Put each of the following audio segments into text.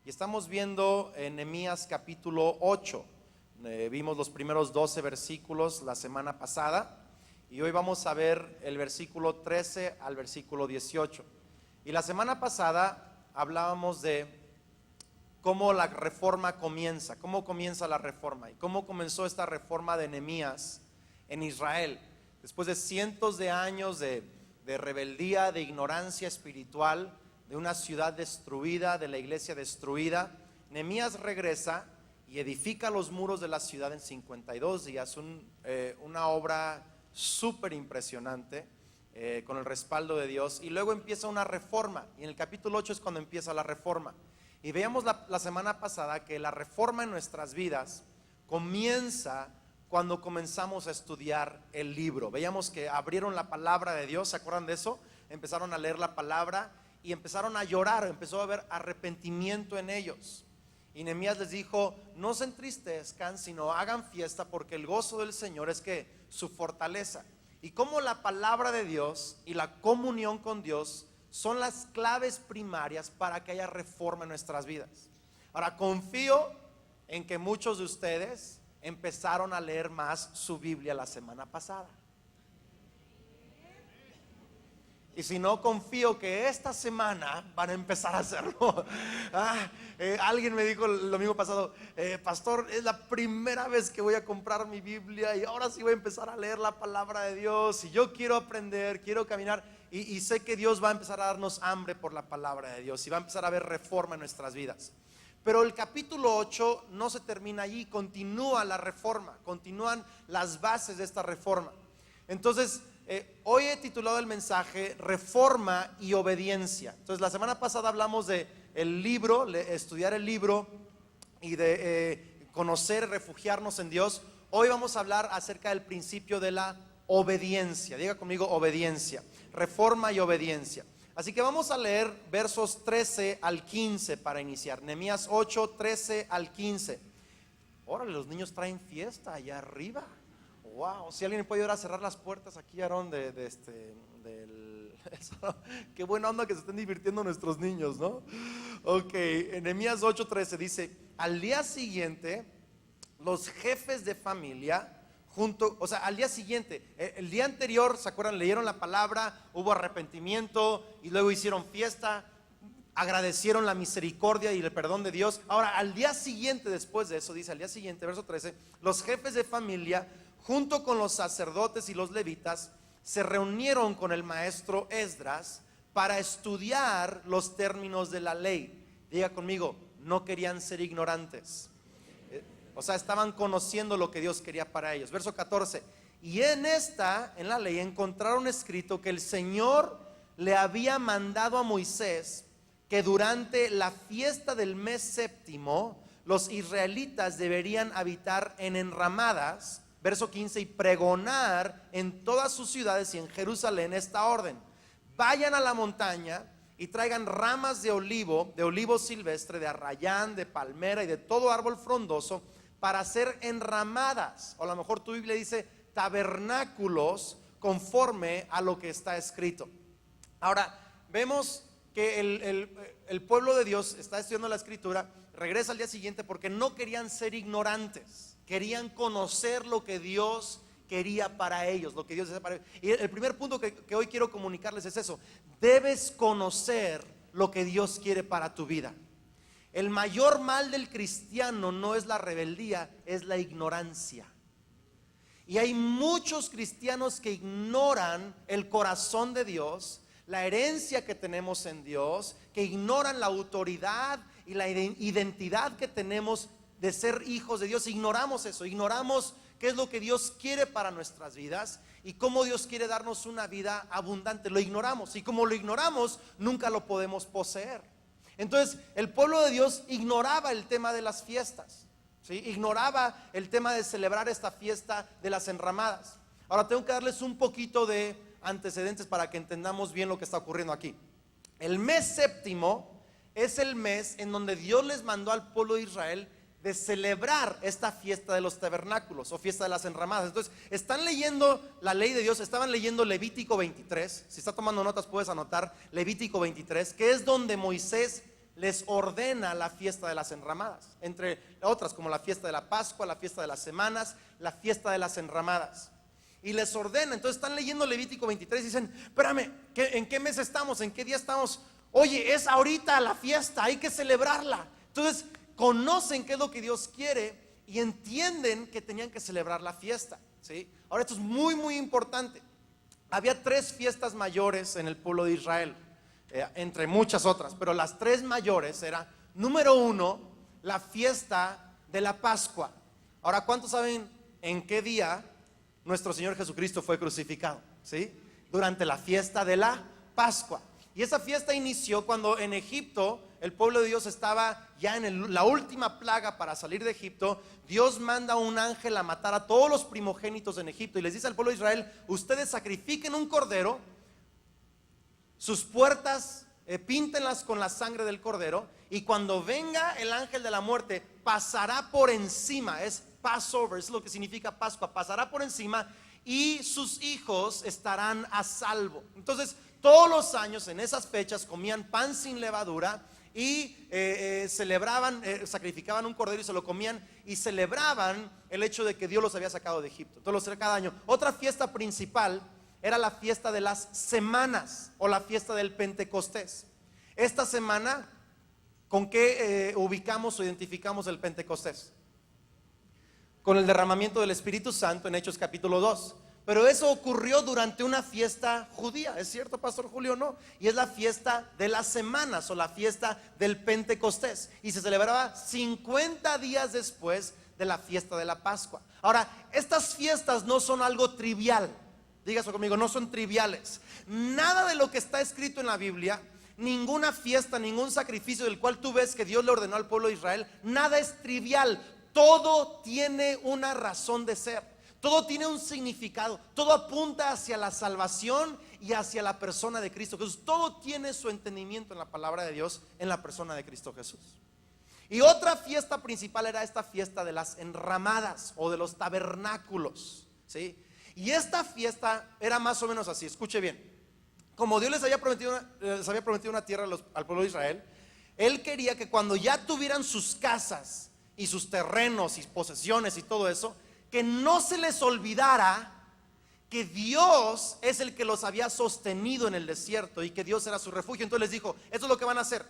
y estamos viendo en Nehemías capítulo 8. Vimos los primeros 12 versículos la semana pasada y hoy vamos a ver el versículo 13 al versículo 18. Y la semana pasada hablábamos de cómo la reforma comienza, cómo comienza la reforma y cómo comenzó esta reforma de Nehemías en Israel. Después de cientos de años de rebeldía, de ignorancia espiritual, de una ciudad destruida, de la iglesia destruida, Nehemías regresa y edifica los muros de la ciudad en 52 días, una obra súper impresionante, con el respaldo de Dios, y luego empieza una reforma, y en el capítulo 8 es cuando empieza la reforma. Y veíamos la semana pasada que la reforma en nuestras vidas comienza cuando comenzamos a estudiar el libro. Veíamos que abrieron la palabra de Dios, ¿se acuerdan de eso? Empezaron a leer la palabra y empezaron a llorar, empezó a haber arrepentimiento en ellos. Y Nehemías les dijo: no se entristezcan, sino hagan fiesta, porque el gozo del Señor es que su fortaleza. Y como la palabra de Dios y la comunión con Dios son las claves primarias para que haya reforma en nuestras vidas. Ahora, confío en que muchos de ustedes empezaron a leer más su Biblia la semana pasada. Y si no, confío que esta semana van a empezar a hacerlo. Alguien me dijo el domingo pasado: pastor, es la primera vez que voy a comprar mi Biblia y ahora sí voy a empezar a leer la palabra de Dios, y yo quiero aprender, quiero caminar, y sé que Dios va a empezar a darnos hambre por la palabra de Dios y va a empezar a haber reforma en nuestras vidas. Pero el capítulo 8 no se termina allí, continúa la reforma, continúan las bases de esta reforma. Entonces, hoy he titulado el mensaje Reforma y Obediencia. Entonces, la semana pasada hablamos de el libro, estudiar el libro y de conocer, refugiarnos en Dios. Hoy vamos a hablar acerca del principio de la obediencia. Diga conmigo: obediencia, reforma y obediencia. Así que vamos a leer versos 13 al 15 para iniciar. Nehemías 8, 13 al 15. Órale, los niños traen fiesta allá arriba. Wow, si alguien puede ir a cerrar las puertas aquí, Aarón, qué buena onda que se estén divirtiendo nuestros niños, ¿no? Ok, en Nehemías 8:13 dice: al día siguiente, los jefes de familia, al día siguiente, el día anterior, ¿se acuerdan? Leyeron la palabra, hubo arrepentimiento y luego hicieron fiesta, agradecieron la misericordia y el perdón de Dios. Ahora, al día siguiente, después de eso, dice al día siguiente, verso 13, los jefes de familia, junto con los sacerdotes y los levitas, se reunieron con el maestro Esdras para estudiar los términos de la ley. Diga conmigo: no querían ser ignorantes. Estaban conociendo lo que Dios quería para ellos. Verso 14: y en la ley encontraron escrito que el Señor le había mandado a Moisés que durante la fiesta del mes séptimo los israelitas deberían habitar en enramadas. Verso 15: y pregonar en todas sus ciudades y en Jerusalén esta orden: vayan a la montaña y traigan ramas de olivo silvestre, de arrayán, de palmera y de todo árbol frondoso, para hacer enramadas, o a lo mejor tu Biblia dice tabernáculos, conforme a lo que está escrito. Ahora, vemos que el pueblo de Dios está estudiando la escritura, regresa al día siguiente porque no querían ser ignorantes, querían conocer lo que Dios quería para ellos, lo que Dios desea para ellos. Y el primer punto que hoy quiero comunicarles es eso: debes conocer lo que Dios quiere para tu vida. El mayor mal del cristiano no es la rebeldía, es la ignorancia. Y hay muchos cristianos que ignoran el corazón de Dios, la herencia que tenemos en Dios, que ignoran la autoridad y la identidad que tenemos de ser hijos de Dios. Ignoramos eso, ignoramos qué es lo que Dios quiere para nuestras vidas y cómo Dios quiere darnos una vida abundante. Lo ignoramos, y como lo ignoramos, nunca lo podemos poseer. Entonces, el pueblo de Dios ignoraba el tema de las fiestas, ¿sí? Ignoraba el tema de celebrar esta fiesta de las enramadas. Ahora tengo que darles un poquito de antecedentes para que entendamos bien lo que está ocurriendo aquí. El mes séptimo es el mes en donde Dios les mandó al pueblo de Israel de celebrar esta fiesta de los tabernáculos o fiesta de las enramadas. Entonces, están leyendo la ley de Dios, estaban leyendo Levítico 23. Si está tomando notas, puedes anotar Levítico 23, que es donde Moisés les ordena la fiesta de las enramadas, entre otras como la fiesta de la Pascua, la fiesta de las semanas, la fiesta de las enramadas. Y les ordena. Entonces están leyendo Levítico 23 y dicen: espérame, ¿en qué mes estamos? ¿En qué día estamos? Oye, es ahorita la fiesta, hay que celebrarla. Entonces conocen qué es lo que Dios quiere y entienden que tenían que celebrar la fiesta, ¿sí? Ahora, esto es muy, muy importante. Había 3 fiestas mayores en el pueblo de Israel, entre muchas otras, pero las 3 mayores eran: número 1, la fiesta de la Pascua. Ahora, ¿cuántos saben en qué día nuestro Señor Jesucristo fue crucificado? ¿Sí? Durante la fiesta de la Pascua. Y esa fiesta inició cuando en Egipto el pueblo de Dios estaba ya en la última plaga para salir de Egipto. Dios manda a un ángel a matar a todos los primogénitos en Egipto y les dice al pueblo de Israel: ustedes sacrifiquen un cordero, sus puertas píntenlas con la sangre del cordero, y cuando venga el ángel de la muerte pasará por encima. Es Passover, es lo que significa Pascua. Pasará por encima y sus hijos estarán a salvo. Entonces todos los años en esas fechas comían pan sin levadura y celebraban, sacrificaban un cordero y se lo comían y celebraban el hecho de que Dios los había sacado de Egipto. Entonces cada año. Otra fiesta principal era la fiesta de las semanas o la fiesta del Pentecostés. Esta semana, ¿con qué ubicamos o identificamos el Pentecostés? Con el derramamiento del Espíritu Santo en Hechos capítulo 2. Pero eso ocurrió durante una fiesta judía, ¿es cierto, Pastor Julio? No, y es la fiesta de las semanas o la fiesta del Pentecostés, y se celebraba 50 días después de la fiesta de la Pascua. Ahora, estas fiestas no son algo trivial, dígase conmigo, no son triviales. Nada de lo que está escrito en la Biblia, ninguna fiesta, ningún sacrificio del cual tú ves que Dios le ordenó al pueblo de Israel, nada es trivial. Todo tiene una razón de ser. Todo tiene un significado, todo apunta hacia la salvación y hacia la persona de Cristo Jesús. Todo tiene su entendimiento en la palabra de Dios, en la persona de Cristo Jesús. Y otra fiesta principal era esta fiesta de las enramadas o de los tabernáculos, ¿sí? Y esta fiesta era más o menos así, escuche bien. Como Dios les había prometido una tierra al pueblo de Israel, Él quería que cuando ya tuvieran sus casas y sus terrenos y posesiones y todo eso, que no se les olvidara que Dios es el que los había sostenido en el desierto y que Dios era su refugio. Entonces les dijo: esto es lo que van a hacer.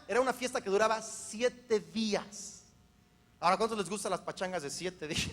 Era una fiesta que duraba 7 días. Ahora, ¿cuántos les gustan las pachangas de 7 días?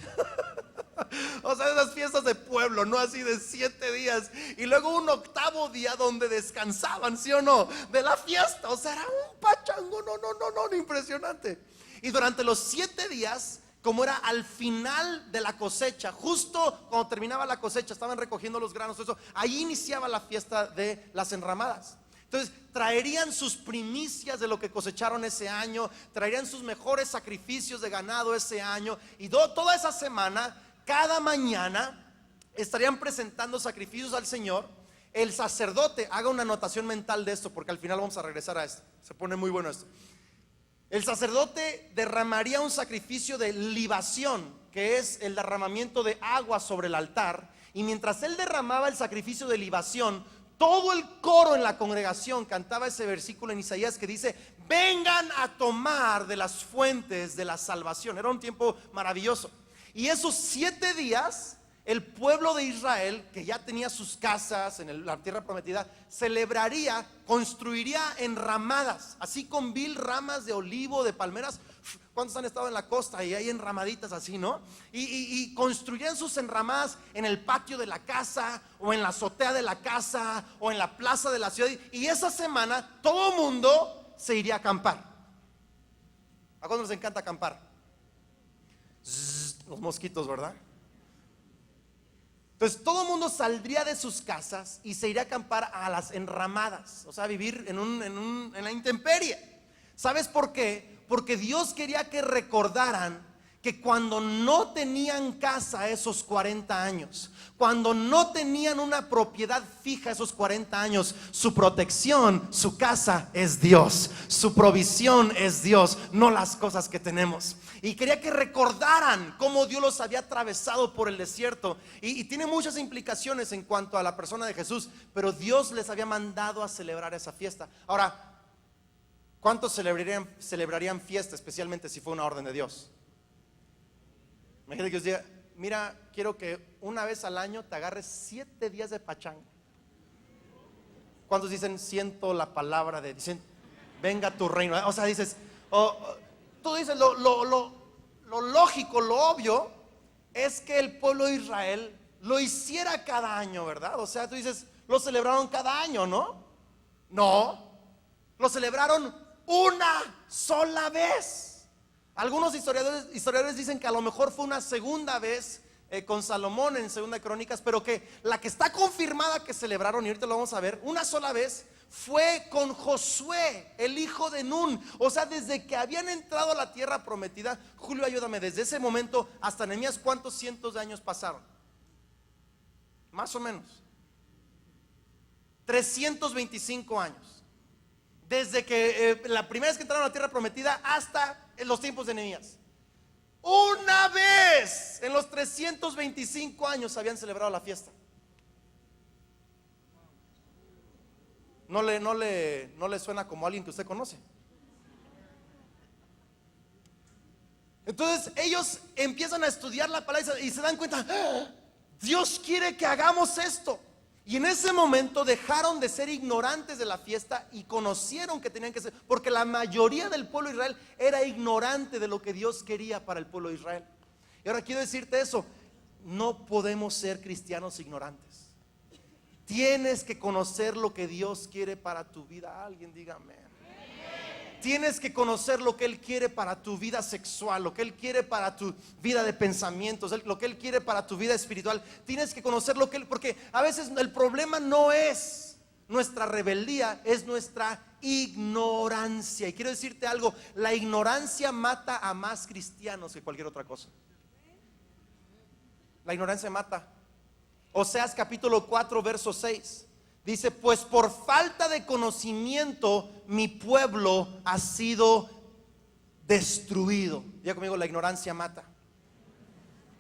O sea, esas fiestas de pueblo, no así de 7 días. Y luego un 8º día donde descansaban, ¿sí o no? De la fiesta. O sea, era un pachango, no, impresionante. Y durante los 7 días, como era al final de la cosecha, justo cuando terminaba la cosecha, estaban recogiendo los granos, eso, ahí iniciaba la fiesta de las enramadas. Entonces traerían sus primicias de lo que cosecharon ese año, traerían sus mejores sacrificios de ganado ese año, y toda esa semana, cada mañana estarían presentando sacrificios al Señor. El sacerdote, haga una anotación mental de esto, porque al final vamos a regresar a esto, se pone muy bueno esto. El sacerdote derramaría un sacrificio de libación, que es el derramamiento de agua sobre el altar. Y mientras él derramaba el sacrificio de libación, todo el coro en la congregación cantaba ese versículo en Isaías que dice: vengan a tomar de las fuentes de la salvación. Era un tiempo maravilloso. Y esos 7 días, el pueblo de Israel, que ya tenía sus casas en la tierra prometida, celebraría, construiría enramadas, así con 1000 ramas de olivo, de palmeras. ¿Cuántos han estado en la costa y hay enramaditas así, no? Y construirían sus enramadas en el patio de la casa, o en la azotea de la casa, o en la plaza de la ciudad. Y esa semana todo mundo se iría a acampar. ¿A cuántos les encanta acampar? Los mosquitos, ¿verdad? Entonces todo el mundo saldría de sus casas y se iría a acampar a las enramadas, o sea, vivir en la intemperie. ¿Sabes por qué? Porque Dios quería que recordaran que cuando no tenían casa esos 40 años, cuando no tenían una propiedad fija esos 40 años, su protección, su casa es Dios, su provisión es Dios, no las cosas que tenemos. Y quería que recordaran cómo Dios los había atravesado por el desierto. Y tiene muchas implicaciones en cuanto a la persona de Jesús, pero Dios les había mandado a celebrar esa fiesta. Ahora, ¿Cuántos celebrarían fiesta, especialmente si fue una orden de Dios? Imagínate que os diga, mira, quiero que una vez al año te agarres 7 días de pachanga. ¿Cuántos dicen, siento la palabra de, dicen, venga tu reino? O sea, dices, tú dices, lo lógico, lo obvio es que el pueblo de Israel lo hiciera cada año, ¿verdad? O sea, tú dices, lo celebraron cada año, ¿no? No, lo celebraron una sola vez. Algunos historiadores dicen que a lo mejor fue una segunda vez con Salomón en Segunda de Crónicas, pero que la que está confirmada que celebraron, y ahorita lo vamos a ver, una sola vez fue con Josué, el hijo de Nun. O sea, desde que habían entrado a la tierra prometida, Julio, ayúdame, desde ese momento hasta Nehemías, ¿cuántos cientos de años pasaron? Más o menos 325 años. Desde que la primera vez que entraron a la tierra prometida hasta en los tiempos de Nehemías. Una vez en los 325 años habían celebrado la fiesta. ¿No le suena como alguien que usted conoce? Entonces ellos empiezan a estudiar la palabra y se dan cuenta, ¡ah! Dios quiere que hagamos esto. Y en ese momento dejaron de ser ignorantes de la fiesta y conocieron que tenían que ser, porque la mayoría del pueblo de Israel era ignorante de lo que Dios quería para el pueblo de Israel. Y ahora quiero decirte eso, no podemos ser cristianos ignorantes. Tienes que conocer lo que Dios quiere para tu vida. Alguien diga amén. Tienes que conocer lo que Él quiere para tu vida sexual, lo que Él quiere para tu vida de pensamientos, lo que Él quiere para tu vida espiritual. Tienes que conocer lo que Él, porque a veces el problema no es nuestra rebeldía, es nuestra ignorancia. Y quiero decirte algo, la ignorancia mata a más cristianos que cualquier otra cosa. La ignorancia mata. Oseas capítulo 4 verso 6 dice, pues por falta de conocimiento mi pueblo ha sido destruido. Diga conmigo, la ignorancia mata.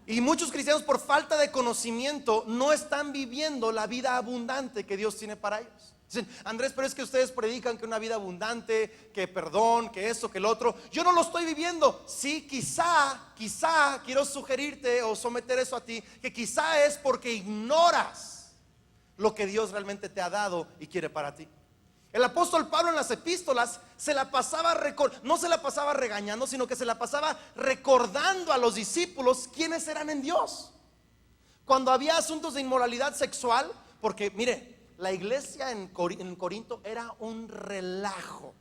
Y muchos cristianos por falta de conocimiento no están viviendo la vida abundante que Dios tiene para ellos. Dicen, Andrés, pero es que ustedes predican que una vida abundante, que perdón, que esto, que el otro. Yo no lo estoy viviendo. Sí, quizá quiero sugerirte o someter eso a ti, que quizá es porque ignoras lo que Dios realmente te ha dado y quiere para ti. El apóstol Pablo en las epístolas se la pasaba no se la pasaba regañando, sino que se la pasaba recordando a los discípulos quiénes eran en Dios. Cuando había asuntos de inmoralidad sexual, porque mire, la iglesia en Corinto era un relajo.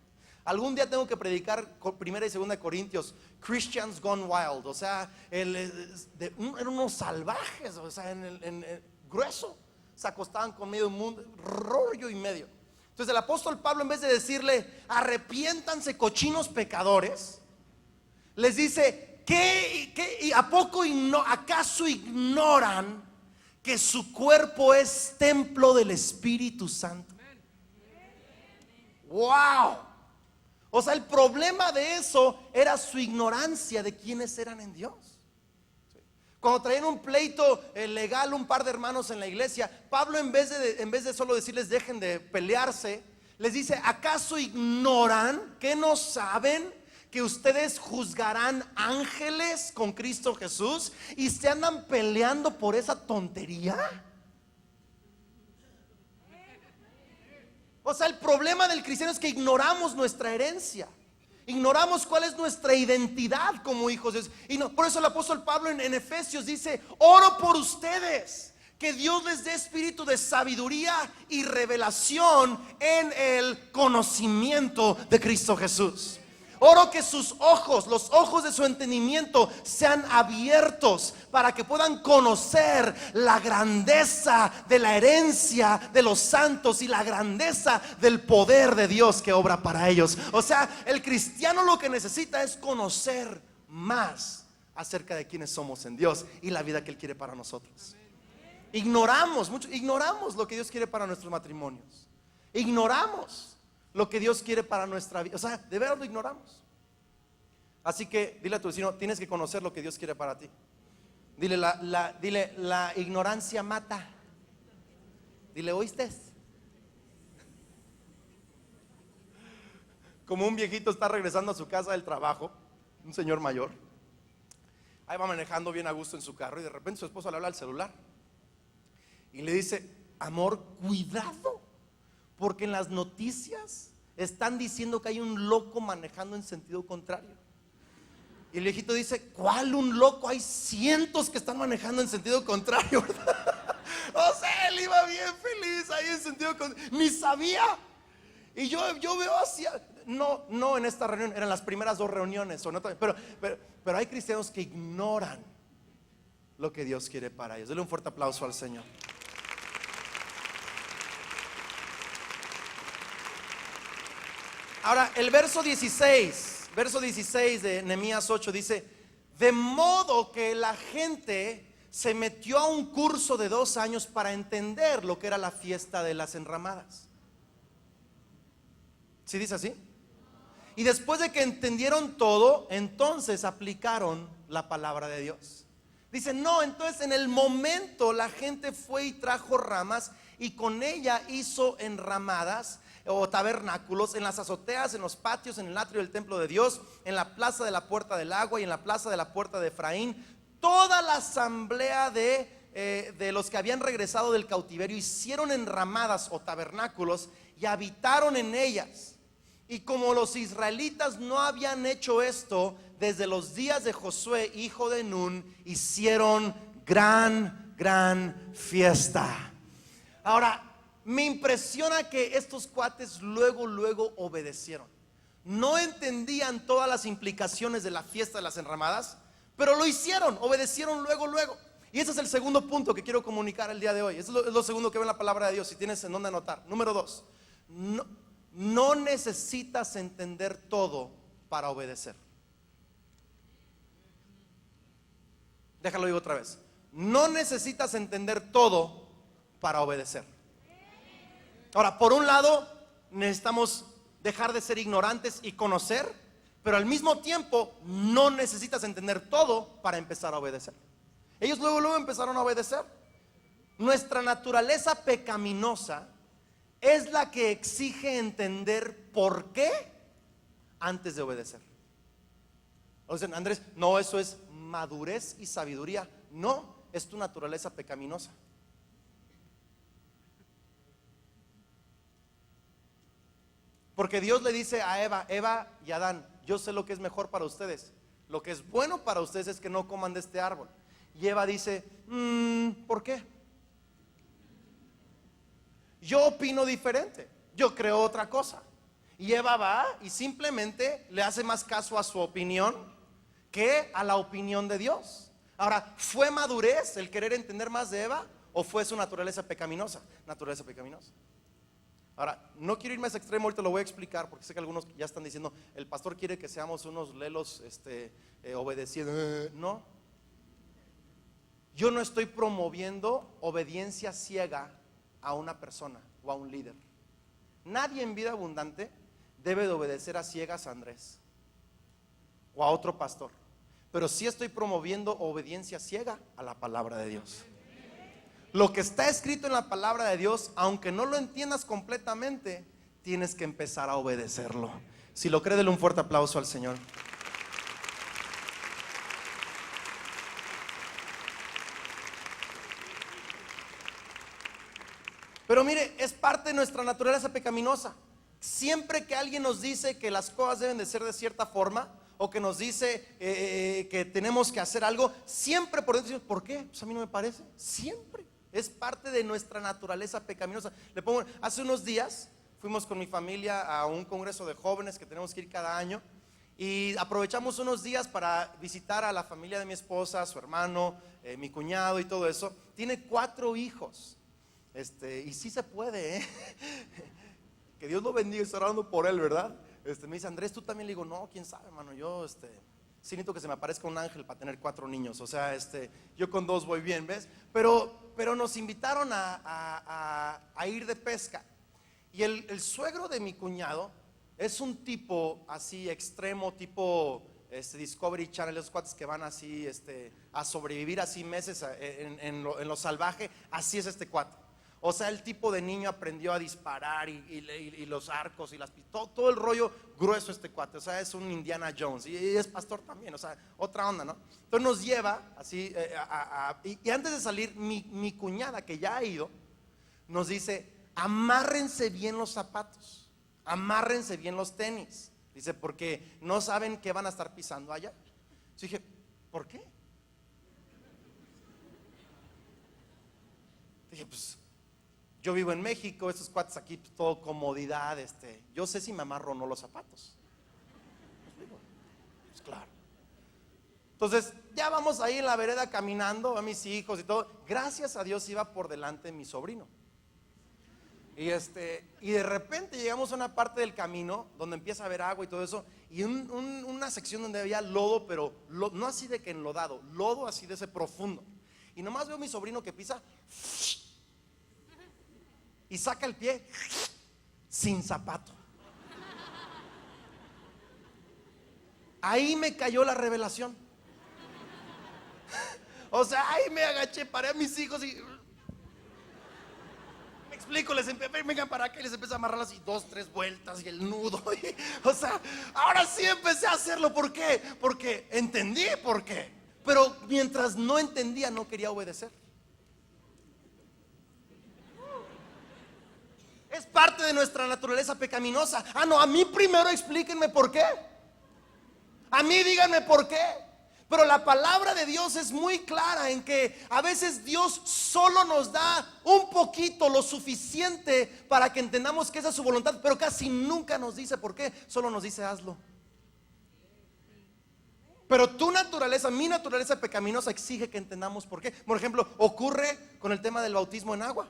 Algún día tengo que predicar primera y segunda de Corintios, Christians Gone Wild. O sea, eran unos salvajes, o sea, grueso. Se acostaban con medio mundo, rollo y medio. Entonces el apóstol Pablo, en vez de decirle arrepiéntanse cochinos pecadores, les dice, ¿qué a poco acaso ignoran que su cuerpo es templo del Espíritu Santo? Wow. O sea, el problema de eso era su ignorancia de quiénes eran en Dios. Cuando traían un pleito legal un par de hermanos en la iglesia, Pablo en vez de solo decirles dejen de pelearse, les dice, ¿acaso ignoran que no saben que ustedes juzgarán ángeles con Cristo Jesús y se andan peleando por esa tontería? O sea, el problema del cristiano es que ignoramos nuestra herencia. Ignoramos cuál es nuestra identidad como hijos de Dios. Y por eso el apóstol Pablo en Efesios dice, oro por ustedes, que Dios les dé espíritu de sabiduría y revelación en el conocimiento de Cristo Jesús. Oro que sus ojos, los ojos de su entendimiento sean abiertos para que puedan conocer la grandeza de la herencia de los santos y la grandeza del poder de Dios que obra para ellos. O sea, el cristiano lo que necesita es conocer más acerca de quiénes somos en Dios y la vida que Él quiere para nosotros. Ignoramos lo que Dios quiere para nuestros matrimonios. Ignoramos lo que Dios quiere para nuestra vida. O sea, de verdad lo ignoramos. Así que dile a tu vecino, tienes que conocer lo que Dios quiere para ti. Dile, la ignorancia mata. Dile, ¿oíste? como un viejito está regresando a su casa del trabajo, un señor mayor, ahí va manejando bien a gusto en su carro y de repente su esposa le habla al celular y le dice: amor, cuidado, porque en las noticias están diciendo que hay un loco manejando en sentido contrario. Y el viejito dice: ¿cuál un loco? Hay cientos que están manejando en sentido contrario, ¿verdad? O sea, él iba bien feliz ahí en sentido contrario, ni sabía. Y yo veo hacia, no en esta reunión, eran las primeras 2 reuniones, pero hay cristianos que ignoran lo que Dios quiere para ellos. Dele un fuerte aplauso al Señor. Ahora, el verso 16 de Nehemías 8 dice: de modo que la gente se metió a un curso de 2 años para entender lo que era la fiesta de las enramadas. ¿Sí dice así? Y después de que entendieron todo, entonces aplicaron la palabra de Dios. Dice: no, entonces en el momento la gente fue y trajo ramas y con ella hizo enramadas o tabernáculos en las azoteas, en los patios, en el atrio del templo de Dios, en la plaza de la puerta del agua y en la plaza de la puerta de Efraín. Toda la asamblea de los que habían regresado del cautiverio hicieron enramadas o tabernáculos y habitaron en ellas. Y como los israelitas no habían hecho esto desde los días de Josué, hijo de Nun, hicieron gran fiesta. Ahora, me impresiona que estos cuates luego obedecieron. No entendían todas las implicaciones de la fiesta de las enramadas, pero lo hicieron, obedecieron luego. Y ese es el segundo punto que quiero comunicar el día de hoy. Eso es lo segundo que ve en la palabra de Dios, si tienes en dónde anotar. Número 2, no necesitas entender todo para obedecer. Déjalo digo otra vez. No necesitas entender todo para obedecer. Ahora, por un lado, necesitamos dejar de ser ignorantes y conocer, pero al mismo tiempo no necesitas entender todo para empezar a obedecer. Ellos luego empezaron a obedecer. Nuestra naturaleza pecaminosa es la que exige entender por qué antes de obedecer. O sea, Andrés, no, eso es madurez y sabiduría. No, es tu naturaleza pecaminosa. Porque Dios le dice a Eva y Adán: yo sé lo que es mejor para ustedes. Lo que es bueno para ustedes es que no coman de este árbol. Y Eva dice: ¿por qué? Yo opino diferente, yo creo otra cosa. Y Eva va y simplemente le hace más caso a su opinión que a la opinión de Dios. Ahora, ¿fue madurez el querer entender más de Eva o fue su naturaleza pecaminosa? Naturaleza pecaminosa. Ahora, no quiero irme a ese extremo, ahorita lo voy a explicar, porque sé que algunos ya están diciendo: el pastor quiere que seamos unos lelos obedeciendo. No, yo no estoy promoviendo obediencia ciega a una persona o a un líder. Nadie en vida abundante debe de obedecer a ciegas a Andrés o a otro pastor, pero sí estoy promoviendo obediencia ciega a la palabra de Dios. Lo que está escrito en la palabra de Dios, aunque no lo entiendas completamente, tienes que empezar a obedecerlo. Si lo cree, dele un fuerte aplauso al Señor. Pero mire, es parte de nuestra naturaleza pecaminosa. Siempre que alguien nos dice que las cosas deben de ser de cierta forma, o que nos dice que tenemos que hacer algo, siempre por dentro decimos: ¿por qué? Pues a mí no me parece. Siempre. Es parte de nuestra naturaleza pecaminosa. Hace unos días fuimos con mi familia a un congreso de jóvenes que tenemos que ir cada año, y aprovechamos unos días para visitar a la familia de mi esposa, su hermano, mi cuñado y todo eso. Tiene 4 hijos. Y sí se puede, ¿eh? Que Dios lo bendiga, estoy orando por él, ¿verdad? Me dice: Andrés, ¿tú también? Le digo: no, quién sabe, hermano, yo sí necesito que se me aparezca un ángel para tener 4 niños. O sea, yo con 2 voy bien, ¿ves? Pero nos invitaron a ir de pesca. Y el suegro de mi cuñado es un tipo así extremo, tipo Discovery Channel, esos cuates que van así a sobrevivir así meses en lo salvaje. Así es este cuate. O sea, el tipo de niño aprendió a disparar y los arcos y todo el rollo grueso este cuate. O sea, es un Indiana Jones y es pastor también, o sea, otra onda, ¿no? Entonces nos lleva así, y antes de salir, mi cuñada que ya ha ido, nos dice, amárrense bien los zapatos, amárrense bien los tenis. Dice, porque no saben qué van a estar pisando allá. Yo dije, ¿por qué? Dije, pues yo vivo en México, estos cuates aquí, pues, todo comodidad, yo sé si me amarro o no los zapatos. Pues claro. Entonces, ya vamos ahí en la vereda caminando, a mis hijos y todo. Gracias a Dios iba por delante mi sobrino. Y de repente llegamos a una parte del camino donde empieza a haber agua y todo eso, y una sección donde había lodo, pero no así de que enlodado, lodo así de ese profundo. Y nomás veo a mi sobrino que pisa y saca el pie sin zapato. Ahí me cayó la revelación. O sea, ahí me agaché, paré a mis hijos y me explico, vengan para acá, y les empecé a amarrar así 2, 3 vueltas y el nudo. O sea, ahora sí empecé a hacerlo. ¿Por qué? Porque entendí por qué. Pero mientras no entendía, no quería obedecer. Es parte de nuestra naturaleza pecaminosa. Ah, no, a mí primero explíquenme por qué. A mí díganme por qué. Pero la palabra de Dios es muy clara en que a veces Dios solo nos da un poquito, lo suficiente para que entendamos que esa es su voluntad, pero casi nunca nos dice por qué, solo nos dice hazlo. Pero tu naturaleza, mi naturaleza pecaminosa exige que entendamos por qué. Por ejemplo, ocurre con el tema del bautismo en agua.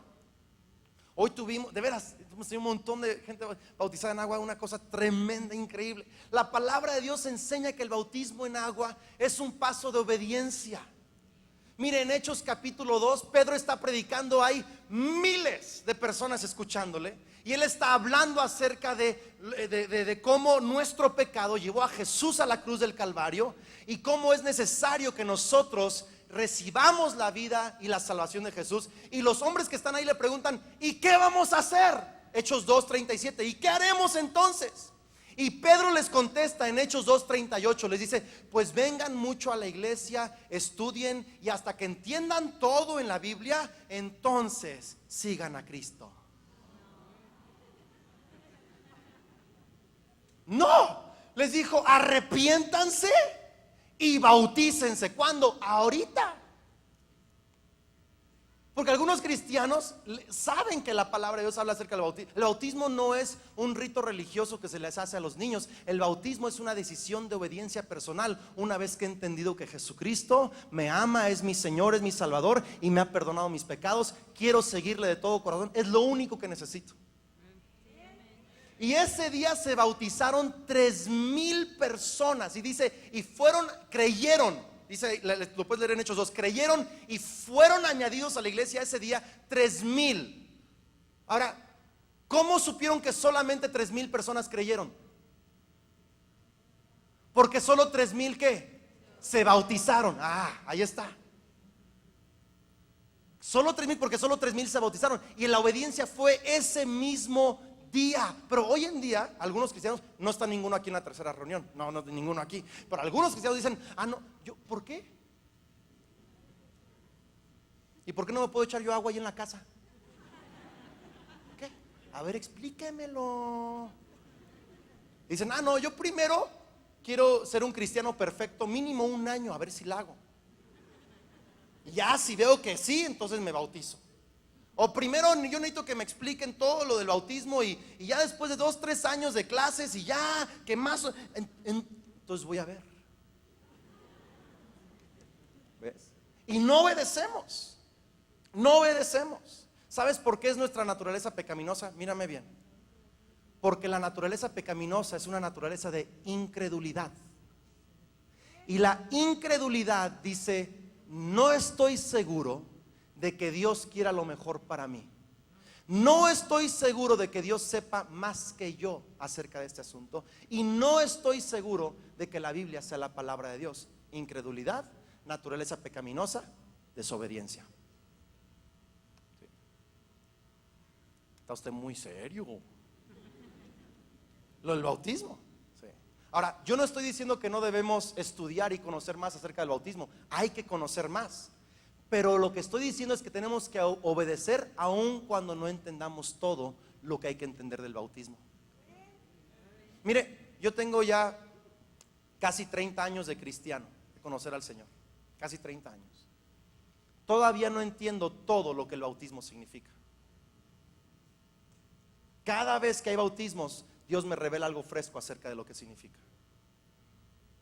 Hoy tuvimos, de veras, un montón de gente bautizada en agua, una cosa tremenda, increíble. La palabra de Dios enseña que el bautismo en agua es un paso de obediencia. Miren, en Hechos capítulo 2, Pedro está predicando, hay miles de personas escuchándole, y él está hablando acerca de cómo nuestro pecado llevó a Jesús a la cruz del Calvario, y cómo es necesario que nosotros recibamos la vida y la salvación de Jesús. Y los hombres que están ahí le preguntan, ¿y qué vamos a hacer? Hechos 2:37, ¿y qué haremos entonces? Y Pedro les contesta en Hechos 2:38, les dice, pues vengan mucho a la iglesia, estudien, y hasta que entiendan todo en la Biblia, entonces sigan a Cristo. No, les dijo, arrepiéntanse y bautícense. ¿Cuándo? Ahorita. Porque algunos cristianos saben que la palabra de Dios habla acerca del bautismo. El bautismo no es un rito religioso que se les hace a los niños. El bautismo es una decisión de obediencia personal. Una vez que he entendido que Jesucristo me ama, es mi Señor, es mi Salvador y me ha perdonado mis pecados, quiero seguirle de todo corazón. Es lo único que necesito. Y ese día se bautizaron 3,000 personas. Y dice, y creyeron. Dice, lo puedes leer en Hechos 2. Creyeron y fueron añadidos a la iglesia ese día 3,000. Ahora, ¿cómo supieron que solamente 3,000 personas creyeron? Porque solo 3,000 ¿qué? Se bautizaron. Ah, ahí está. Solo 3,000, porque solo 3,000 se bautizaron. Y la obediencia fue ese mismo día. Pero hoy en día algunos cristianos, no está ninguno aquí en la tercera reunión, no ninguno aquí, pero algunos cristianos dicen, no, ¿por qué? ¿Y por qué no me puedo echar yo agua ahí en la casa? ¿Qué? A ver, explíquemelo. Dicen, no, yo primero quiero ser un cristiano perfecto, mínimo 1 año, a ver si la hago. Y ya si veo que sí, entonces me bautizo. O primero yo necesito que me expliquen todo lo del bautismo y ya después de 2, 3 años de clases y ya, que más, entonces voy a ver. ¿Ves? Y no obedecemos. No obedecemos. ¿Sabes por qué es nuestra naturaleza pecaminosa? Mírame bien. Porque la naturaleza pecaminosa es una naturaleza de incredulidad. Y la incredulidad dice, no estoy seguro de que Dios quiera lo mejor para mí. No estoy seguro de que Dios sepa más que yo acerca de este asunto. Y no estoy seguro de que la Biblia sea la palabra de Dios. Incredulidad, naturaleza pecaminosa, desobediencia. Está usted muy serio. Lo del bautismo. Sí. Ahora, yo no estoy diciendo que no debemos estudiar y conocer más acerca del bautismo. Hay que conocer más. Pero lo que estoy diciendo es que tenemos que obedecer aun cuando no entendamos todo lo que hay que entender del bautismo. Mire, yo tengo ya casi 30 años de cristiano, de conocer al Señor. Casi 30 años. Todavía no entiendo todo lo que el bautismo significa. Cada vez que hay bautismos, Dios me revela algo fresco acerca de lo que significa.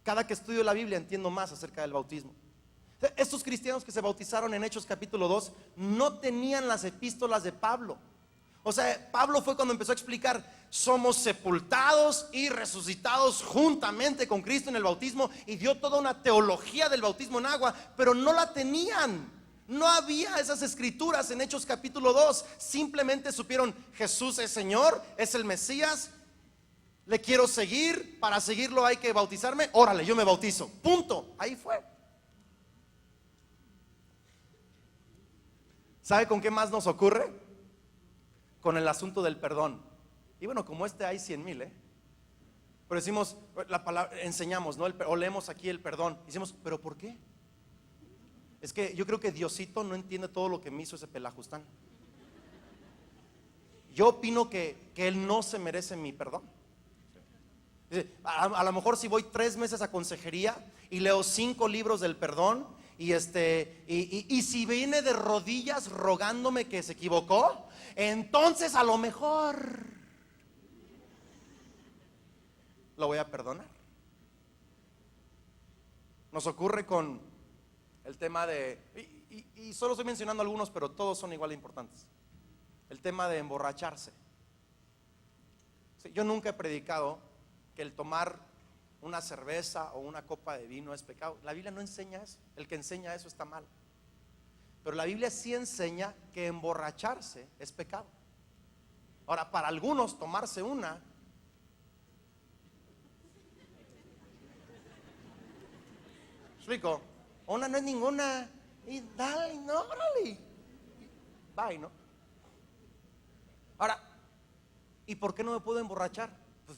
Cada que estudio la Biblia entiendo más acerca del bautismo. Estos cristianos que se bautizaron en Hechos capítulo 2 no tenían las epístolas de Pablo. O sea, Pablo fue cuando empezó a explicar: somos sepultados y resucitados juntamente con Cristo en el bautismo, y dio toda una teología del bautismo en agua, pero no la tenían. No había esas escrituras en Hechos capítulo 2. Simplemente supieron: Jesús es Señor, es el Mesías, le quiero seguir, para seguirlo hay que bautizarme, órale, yo me bautizo, punto, ahí fue. ¿Sabe con qué más nos ocurre? Con el asunto del perdón. Y bueno, como hay 100,000, pero decimos la palabra, enseñamos, ¿no? O leemos aquí el perdón, decimos: ¿pero por qué? Es que yo creo que Diosito no entiende todo lo que me hizo ese pelajustán. Yo opino que Él no se merece mi perdón. A lo mejor si voy 3 meses a consejería y leo 5 libros del perdón, y si viene de rodillas rogándome que se equivocó, entonces a lo mejor lo voy a perdonar. Nos ocurre con el tema de, y solo estoy mencionando algunos, pero todos son igual de importantes. El tema de emborracharse. Sí, yo nunca he predicado que el tomar una cerveza o una copa de vino es pecado. La Biblia no enseña eso. El que enseña eso está mal. Pero la Biblia sí enseña que emborracharse es pecado. Ahora, para algunos tomarse una explico, una no es ninguna, y dale, no, órale, bye, ¿no? Ahora, ¿y por qué no me puedo emborrachar? Pues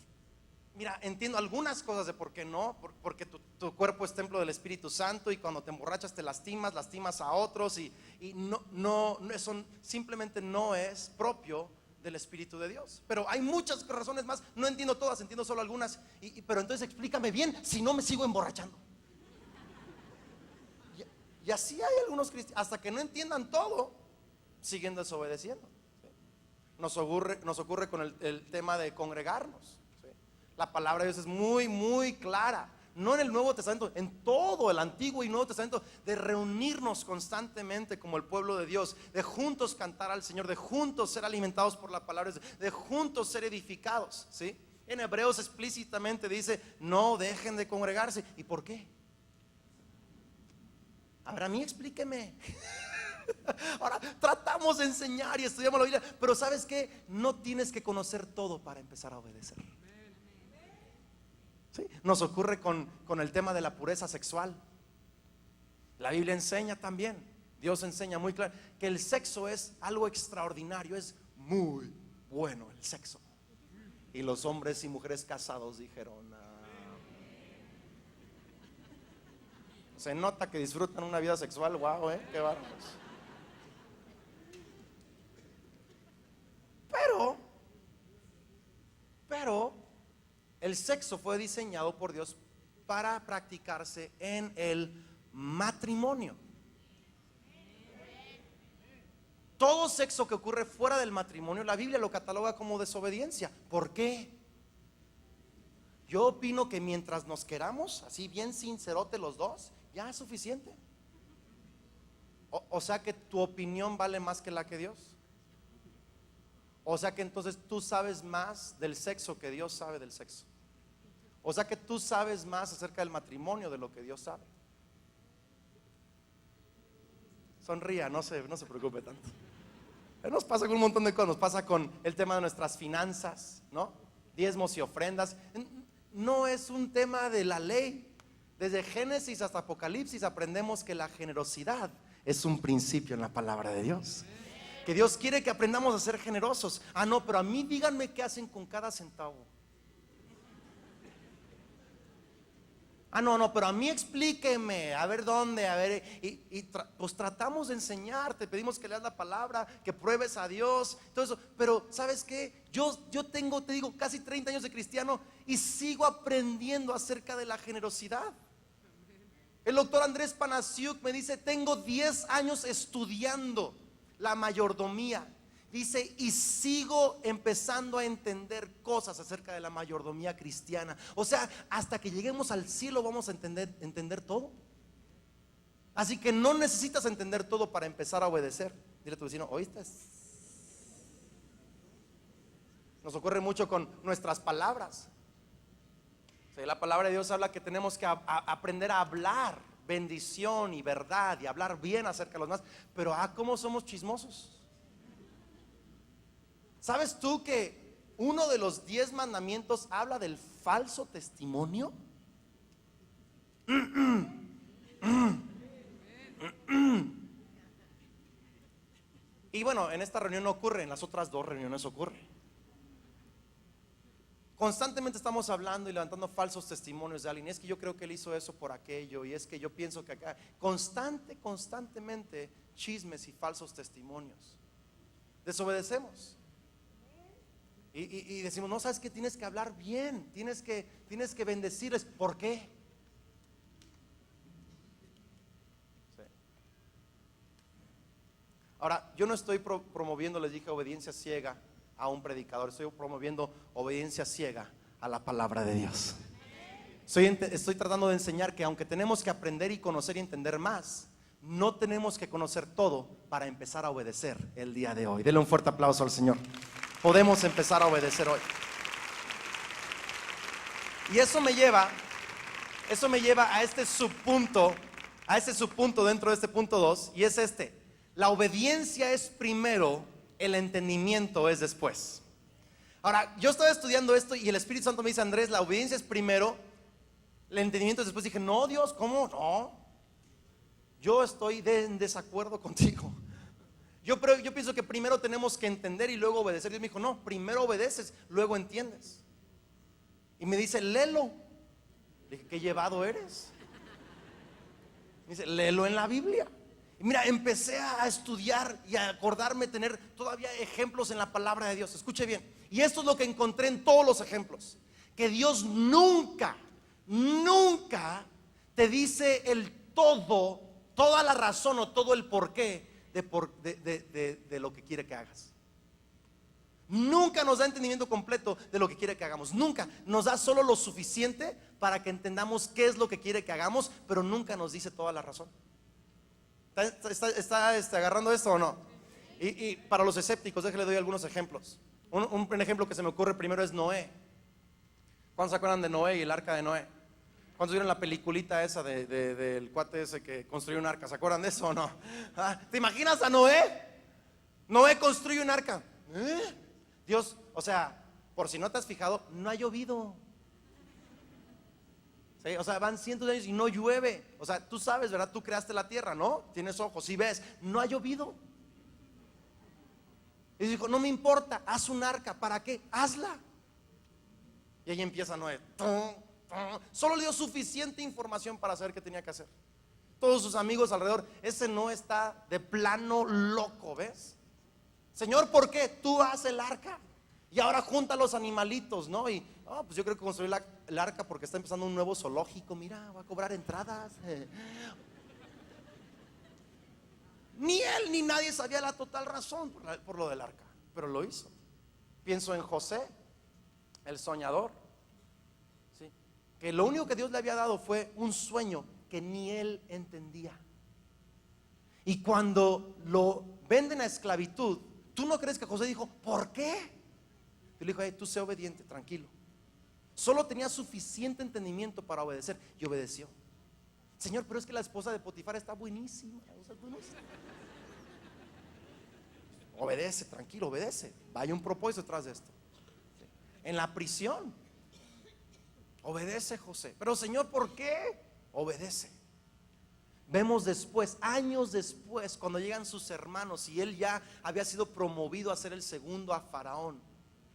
mira, entiendo algunas cosas de por qué no, porque tu cuerpo es templo del Espíritu Santo, y cuando te emborrachas te lastimas a otros, y no, eso simplemente no es propio del Espíritu de Dios. Pero hay muchas razones más, no entiendo todas, entiendo solo algunas, pero entonces explícame bien si no me sigo emborrachando. Y así hay algunos cristianos, hasta que no entiendan todo, siguen desobedeciendo. Nos ocurre con el tema de congregarnos. ¿Sí? La palabra de Dios es muy, muy clara, no en el Nuevo Testamento, en todo el Antiguo y Nuevo Testamento, de reunirnos constantemente como el pueblo de Dios, de juntos cantar al Señor, de juntos ser alimentados por la palabra, de juntos ser edificados. ¿Sí? En Hebreos explícitamente dice: no dejen de congregarse. ¿Y por qué? Ahora a mí explíqueme. Ahora tratamos de enseñar y estudiamos la Biblia, pero ¿sabes qué? No tienes que conocer todo para empezar a obedecer. ¿Sí? Nos ocurre con el tema de la pureza sexual. La Biblia enseña también, Dios enseña muy claro que el sexo es algo extraordinario, es muy bueno el sexo. Y los hombres y mujeres casados dijeron: se nota que disfrutan una vida sexual, wow, qué bárbaros. Pero el sexo fue diseñado por Dios para practicarse en el matrimonio. Todo sexo que ocurre fuera del matrimonio, la Biblia lo cataloga como desobediencia. ¿Por qué? Yo opino que mientras nos queramos, así bien sincerote los dos, ya es suficiente. O sea que tu opinión vale más que la que Dios. O sea que entonces tú sabes más del sexo que Dios sabe del sexo. O sea que tú sabes más acerca del matrimonio de lo que Dios sabe. Sonría, no se preocupe tanto. Nos pasa con un montón de cosas. Nos pasa con el tema de nuestras finanzas, ¿no? Diezmos y ofrendas. No es un tema de la ley. Desde Génesis hasta Apocalipsis aprendemos que la generosidad es un principio en la palabra de Dios. Que Dios quiere que aprendamos a ser generosos. Ah, no, pero a mí díganme qué hacen con cada centavo. Ah, no, pero a mí explíqueme, a ver dónde, a ver, pues tratamos de enseñarte, pedimos que leas la palabra, que pruebes a Dios, todo eso, pero ¿sabes qué? Yo tengo, te digo, casi 30 años de cristiano y sigo aprendiendo acerca de la generosidad. El doctor Andrés Panasiuk me dice, tengo 10 años estudiando la mayordomía. Dice, y sigo empezando a entender cosas acerca de la mayordomía cristiana. O sea, hasta que lleguemos al cielo vamos a entender todo. Así que no necesitas entender todo para empezar a obedecer. Dile a tu vecino, ¿oíste? Nos ocurre mucho con nuestras palabras. O sea, la palabra de Dios habla que tenemos que aprender a hablar bendición y verdad y hablar bien acerca de los demás. Pero ¿cómo somos chismosos? ¿Sabes tú que uno de los 10 mandamientos habla del falso testimonio? Y bueno, en esta reunión no ocurre, en las otras 2 reuniones ocurre. Constantemente estamos hablando y levantando falsos testimonios de alguien. Y es que yo creo que él hizo eso por aquello. Y es que yo pienso que acá constantemente chismes y falsos testimonios. Desobedecemos. Y decimos, no, sabes que tienes que hablar bien, tienes que bendecirles. ¿Por qué? Sí. Ahora, yo no estoy promoviendo, les dije, obediencia ciega a un predicador. Estoy promoviendo obediencia ciega a la palabra de Dios. Estoy tratando de enseñar que aunque tenemos que aprender y conocer y entender más, no tenemos que conocer todo para empezar a obedecer el día de hoy. Denle un fuerte aplauso al Señor. Podemos empezar a obedecer hoy. Y eso me lleva a este subpunto dentro de este punto 2, y es este: la obediencia es primero, el entendimiento es después. Ahora, yo estaba estudiando esto y el Espíritu Santo me dice, Andrés, la obediencia es primero, el entendimiento es después. Dije, no, Dios, ¿cómo? No, yo estoy en desacuerdo contigo. Yo pienso que primero tenemos que entender y luego obedecer. Dios me dijo, no, primero obedeces, luego entiendes. Y me dice, léelo. Le dije, ¿qué llevado eres? Me dice, léelo en la Biblia. Y mira, empecé a estudiar y a acordarme, tener todavía ejemplos en la palabra de Dios. Escuche bien. Y esto es lo que encontré en todos los ejemplos. Que Dios nunca te dice el todo, toda la razón o todo el porqué de lo que quiere que hagas. Nunca nos da entendimiento completo de lo que quiere que hagamos. Nunca nos da solo lo suficiente para que entendamos qué es lo que quiere que hagamos, pero nunca nos dice toda la razón. ¿Está agarrando esto o no? Y para los escépticos, déjenle doy algunos ejemplos. Un ejemplo que se me ocurre primero es Noé. ¿Cuántos se acuerdan de Noé y el arca de Noé? ¿Cuántos vieron la peliculita esa del cuate ese que construyó un arca? ¿Se acuerdan de eso o no? ¿Te imaginas a Noé? Noé construye un arca. Dios, o sea, por si no te has fijado, no ha llovido. ¿Sí? O sea, van cientos de años y no llueve. O sea, tú sabes, ¿verdad? Tú creaste la tierra, ¿no? Tienes ojos y ves, no ha llovido. Y dijo, no me importa, haz un arca. ¿Para qué? Hazla. Y ahí empieza Noé. Solo le dio suficiente información para saber qué tenía que hacer. Todos sus amigos alrededor, ese no está de plano loco, ¿ves? Señor, ¿por qué? Tú haz el arca. Y ahora junta los animalitos, ¿no? Y pues yo creo que construir el arca porque está empezando un nuevo zoológico. Mira, va a cobrar entradas. Ni él ni nadie sabía la total razón por lo del arca, pero lo hizo. Pienso en José, el soñador, ¿sí? Que lo único que Dios le había dado fue un sueño que ni él entendía. Y cuando lo venden a esclavitud, ¿tú no crees que José dijo, ¿por qué? Él dijo, tú sé obediente, tranquilo. Solo tenía suficiente entendimiento para obedecer y obedeció. Señor, pero es que la esposa de Potifar está buenísima. O sea, obedece, tranquilo, obedece. Hay un propósito detrás de esto. ¿Sí? En la prisión, obedece José. Pero Señor, ¿por qué? Obedece. Vemos después, años después, cuando llegan sus hermanos y él ya había sido promovido a ser el segundo a Faraón,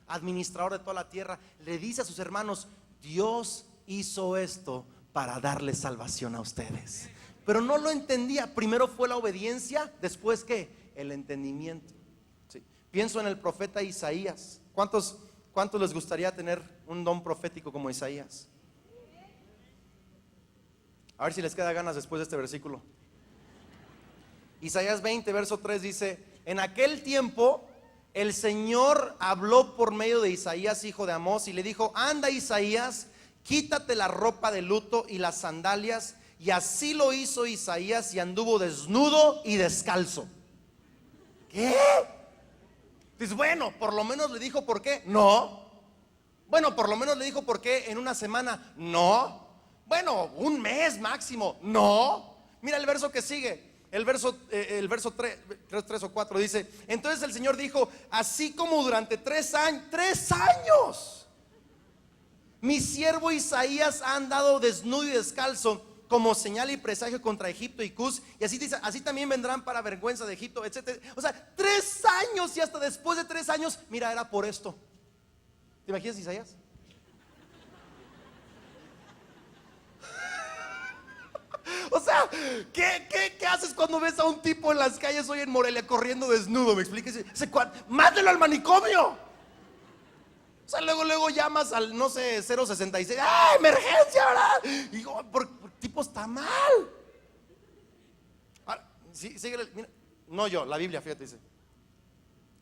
administrador de toda la tierra, le dice a sus hermanos: Dios hizo esto para darle salvación a ustedes. Pero no lo entendía. Primero fue la obediencia, después ¿qué? El entendimiento. Sí. Pienso en el profeta Isaías. ¿Cuántos les gustaría tener un don profético como Isaías? A ver si les queda ganas después de este versículo. Isaías 20, verso 3 dice: en aquel tiempo el Señor habló por medio de Isaías, hijo de Amós, y le dijo: anda, Isaías, quítate la ropa de luto y las sandalias. Y así lo hizo Isaías, y anduvo desnudo y descalzo. ¿Qué? Dices, bueno, por lo menos le dijo por qué. No. Bueno, por lo menos le dijo por qué en una semana. No. Bueno, un mes máximo. No. Mira el verso que sigue. El verso 3, 3 o 4 dice: entonces el Señor dijo: así como durante 3 años mi siervo Isaías ha andado desnudo y descalzo, como señal y presagio contra Egipto y Cus, y así dice, así también vendrán para vergüenza de Egipto, etcétera. O sea, 3 años, y hasta después de 3 años, mira, era por esto. ¿Te imaginas Isaías? O sea, ¿qué haces cuando ves a un tipo en las calles hoy en Morelia corriendo desnudo? ¿Me explicas? Mándelo al manicomio. O sea, luego llamas al, no sé, 066. ¡Ah, emergencia, verdad! Y digo, por tipo está mal. Ahora, sí, síguele, mira. No yo, la Biblia, fíjate, dice: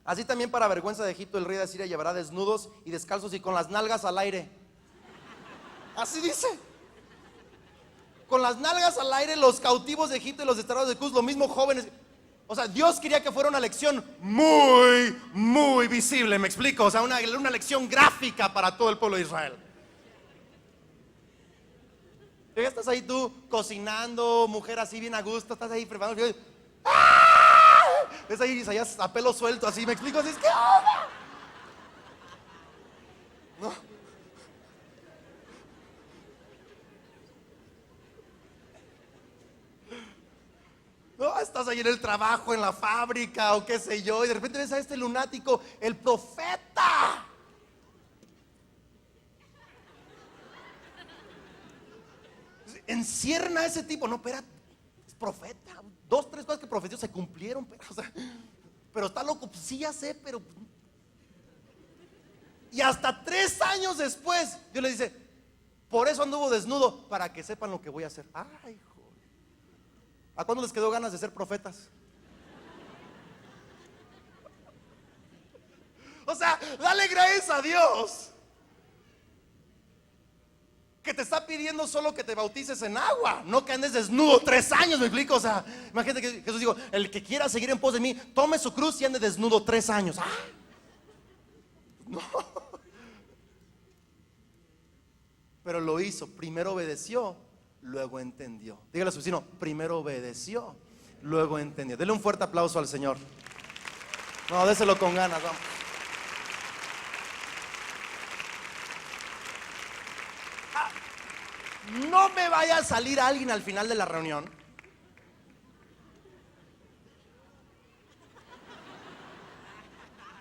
así también para vergüenza de Egipto el rey de Asiria llevará desnudos y descalzos y con las nalgas al aire. Así dice. Con las nalgas al aire los cautivos de Egipto y los desterrados de Cus, lo mismo jóvenes. O sea, Dios quería que fuera una lección muy, muy visible, ¿me explico? O sea, una lección gráfica para todo el pueblo de Israel. Y estás ahí tú cocinando, mujer así bien a gusto, estás ahí preparando. ¡Ah! Es ahí Isaías a pelo suelto, así, ¿me explico? Así es que onda. No. No, estás ahí en el trabajo, en la fábrica o qué sé yo, y de repente ves a este lunático, el profeta. Encierna a ese tipo. No, espera, es profeta. 2, 3 cosas que profetizó se cumplieron, pero está loco. Pues sí, ya sé, pero. Y hasta 3 años después, Dios le dice: por eso anduvo desnudo, para que sepan lo que voy a hacer. Ay, joder. ¿A cuándo les quedó ganas de ser profetas? O sea, dale gracias a Dios que te está pidiendo solo que te bautices en agua, no que andes desnudo 3 años, ¿me explico? O sea, imagínate que Jesús dijo: el que quiera seguir en pos de mí, tome su cruz y ande desnudo 3 años. ¡Ah! No. Pero lo hizo, primero obedeció, luego entendió. Dígale a su vecino: primero obedeció, luego entendió. Dele un fuerte aplauso al Señor. No, déselo con ganas, vamos. No me vaya a salir alguien al final de la reunión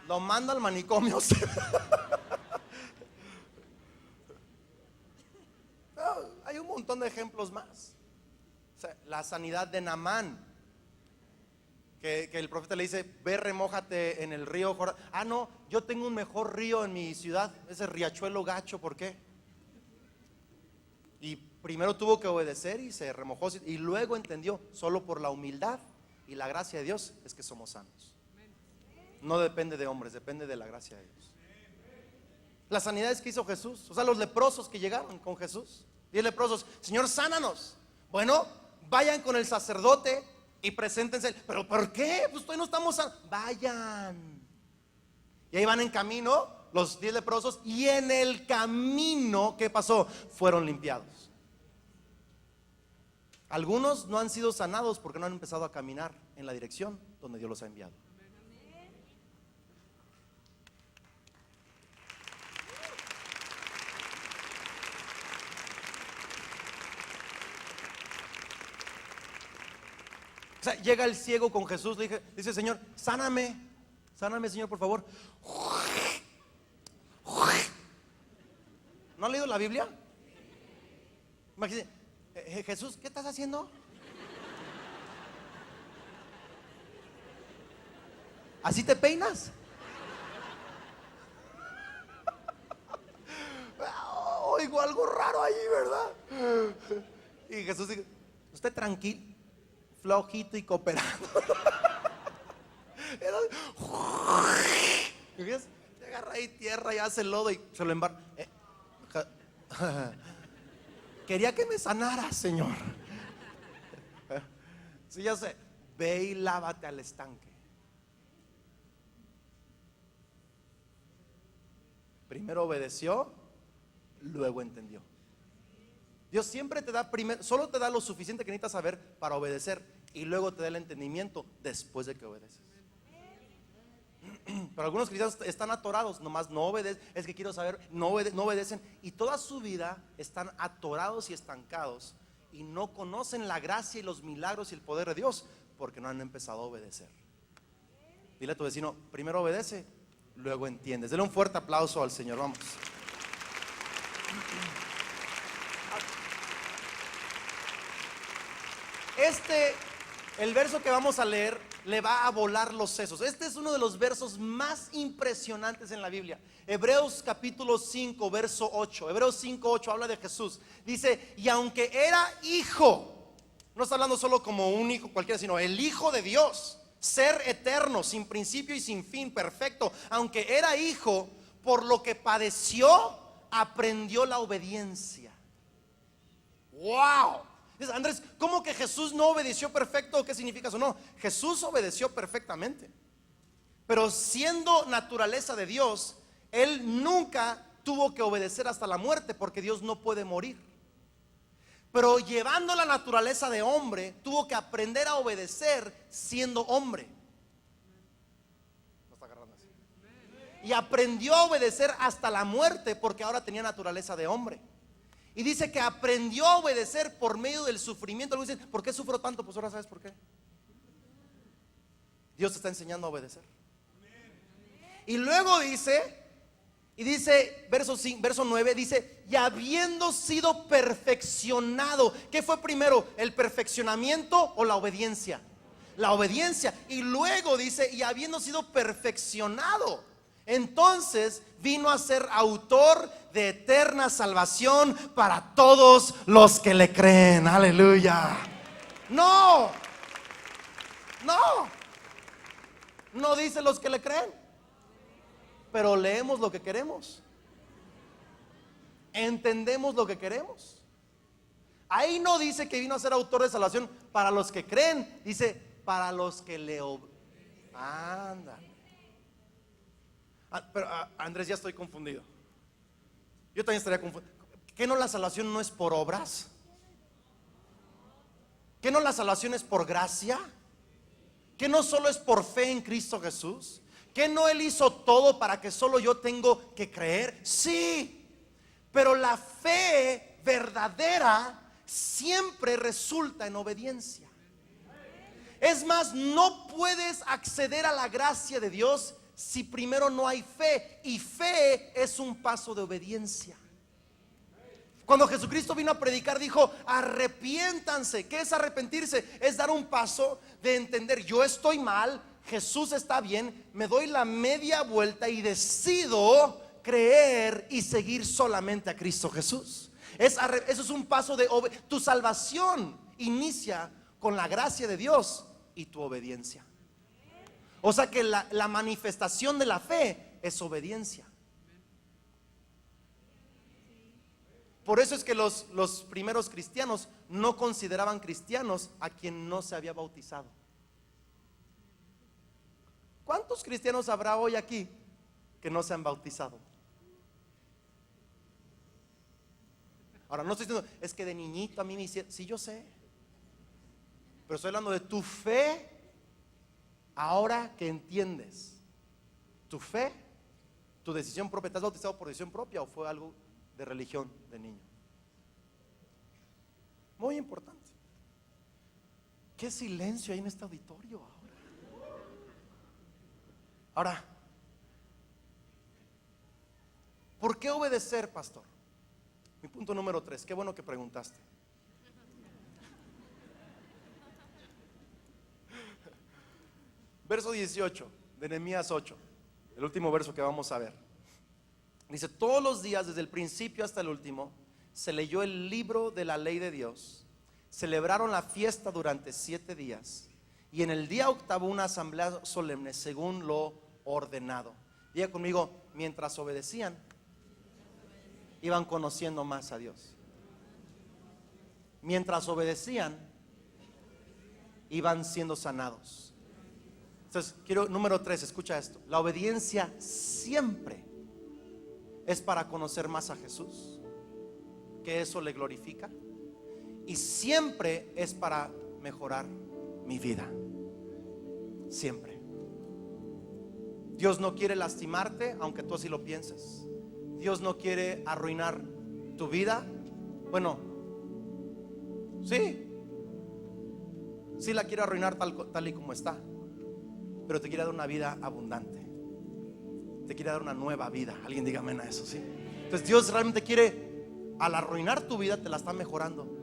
lo manda al manicomio. No, hay un montón de ejemplos más. O sea, la sanidad de Naamán, que el profeta le dice: ve, remójate en el río Jordán. Ah, no, yo tengo un mejor río en mi ciudad, ese riachuelo gacho. ¿Por qué? Y primero tuvo que obedecer y se remojó, y luego entendió. Solo por la humildad y la gracia de Dios es que somos sanos. No depende de hombres, depende de la gracia de Dios. Las sanidades que hizo Jesús, o sea, los leprosos que llegaron con Jesús, 10 leprosos: Señor, sánanos. Bueno, vayan con el sacerdote y preséntense. ¿Pero por qué? Pues todavía no estamos vayan. Y ahí van en camino los 10 leprosos, y en el camino, ¿qué pasó? Fueron limpiados. Algunos no han sido sanados porque no han empezado a caminar en la dirección donde Dios los ha enviado. O sea, llega el ciego con Jesús, dice: Señor, sáname, sáname, Señor, por favor. ¿No han leído la Biblia? Imagínense, Jesús, ¿qué estás haciendo? ¿Así te peinas? Oigo algo raro ahí, ¿verdad? Y Jesús dice: usted tranquilo, flojito y cooperando. Y ves, te agarra ahí tierra y hace lodo y se lo embarca. Quería que me sanara, Señor. Sí, ya sé. Ve y lávate al estanque. Primero obedeció, luego entendió. Dios siempre te da primero, solo te da lo suficiente que necesitas saber para obedecer, y luego te da el entendimiento después de que obedeces. Pero algunos cristianos están atorados, nomás no obedecen, es que quiero saber, no obedecen, y toda su vida están atorados y estancados, y no conocen la gracia y los milagros y el poder de Dios, porque no han empezado a obedecer. Dile a tu vecino: primero obedece, luego entiendes. Dele un fuerte aplauso al Señor, vamos. El verso que vamos a leer le va a volar los sesos. Este es uno de los versos más impresionantes en la Biblia. Hebreos capítulo 5, verso 8. Hebreos 5, 8 habla de Jesús. Dice: y aunque era hijo, no está hablando solo como un hijo cualquiera, sino el Hijo de Dios, ser eterno, sin principio y sin fin, perfecto. Aunque era hijo, por lo que padeció, aprendió la obediencia. ¡Wow! Dice Andrés, ¿cómo que Jesús no obedeció perfecto? ¿Qué significa eso? No, Jesús obedeció perfectamente, pero siendo naturaleza de Dios, Él nunca tuvo que obedecer hasta la muerte, porque Dios no puede morir. Pero llevando la naturaleza de hombre, tuvo que aprender a obedecer siendo hombre. ¿No está agarrando así? Y aprendió a obedecer hasta la muerte, porque ahora tenía naturaleza de hombre. Y dice que aprendió a obedecer por medio del sufrimiento. Algunos dicen: ¿por qué sufro tanto? Pues ahora sabes por qué. Dios te está enseñando a obedecer. Y luego dice, verso 9, dice: y habiendo sido perfeccionado. ¿Qué fue primero, el perfeccionamiento o la obediencia? La obediencia. Y luego dice: y habiendo sido perfeccionado, entonces vino a ser autor de eterna salvación para todos los que le creen. Aleluya. No dice los que le creen, pero leemos lo que queremos, entendemos lo que queremos. Ahí no dice que vino a ser autor de salvación para los que creen, dice para los que le anda. Pero Andrés, ya estoy confundido. Yo también estaría confundido. ¿Qué no la salvación no es por obras? ¿Qué no la salvación es por gracia? ¿Qué no solo es por fe en Cristo Jesús? ¿Qué no Él hizo todo para que solo yo tengo que creer? Sí, pero la fe verdadera siempre resulta en obediencia. Es más, no puedes acceder a la gracia de Dios si primero no hay fe, y fe es un paso de obediencia. Cuando Jesucristo vino a predicar, dijo: arrepiéntanse. ¿Qué es arrepentirse? Es dar un paso de entender: yo estoy mal, Jesús está bien, me doy la media vuelta y decido creer y seguir solamente a Cristo Jesús. Eso es un paso de tu salvación inicia con la gracia de Dios y tu obediencia. O sea que la manifestación de la fe es obediencia. Por eso es que los primeros cristianos no consideraban cristianos a quien no se había bautizado. ¿Cuántos cristianos habrá hoy aquí que no se han bautizado? Ahora, no estoy diciendo: es que de niñito a mí me hicieron. Sí, yo sé, pero estoy hablando de tu fe. Ahora que entiendes tu fe, tu decisión propia. ¿Te has bautizado por decisión propia o fue algo de religión de niño? Muy importante. qué silencio hay en este auditorio ahora. ¿Por qué obedecer, pastor? Mi punto número 3, qué bueno que preguntaste. Verso 18 de Nehemías 8, el último verso que vamos a ver. Dice: todos los días, desde el principio hasta el último, se leyó el libro de la ley de Dios. Celebraron la fiesta durante 7 días. Y en el día octavo una asamblea solemne según lo ordenado. Diga conmigo: mientras obedecían, iban conociendo más a Dios. Mientras obedecían, iban siendo sanados. Entonces, número 3, escucha esto. La obediencia siempre es para conocer más a Jesús, que eso le glorifica, y siempre es para mejorar mi vida. Siempre. Dios no quiere lastimarte, aunque tú así lo pienses. Dios no quiere arruinar tu vida. Bueno, sí la quiere arruinar tal y como está, pero te quiere dar una vida abundante. Te quiere dar una nueva vida. Alguien diga amén a eso, ¿sí? Entonces Dios realmente quiere, al arruinar tu vida, te la está mejorando.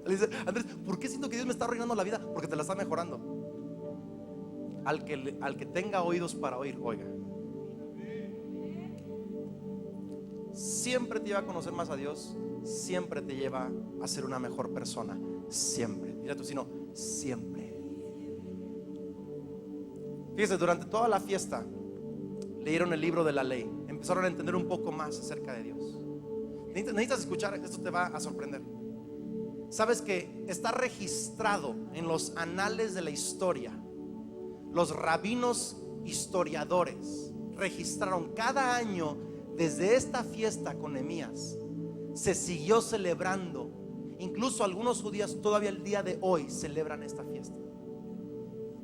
Dice: Andrés, ¿por qué siento que Dios me está arruinando la vida? Porque te la está mejorando. Al que tenga oídos para oír, oiga. Siempre te lleva a conocer más a Dios. Siempre te lleva a ser una mejor persona. Siempre. Mira tú, si no, siempre. Fíjese, durante toda la fiesta leyeron el libro de la ley. Empezaron a entender un poco más acerca de Dios. Necesitas escuchar, esto te va a sorprender. Sabes que está registrado en los anales de la historia. Los rabinos historiadores registraron cada año, desde esta fiesta con Nehemías, se siguió celebrando. Incluso algunos judíos todavía el día de hoy celebran esta fiesta.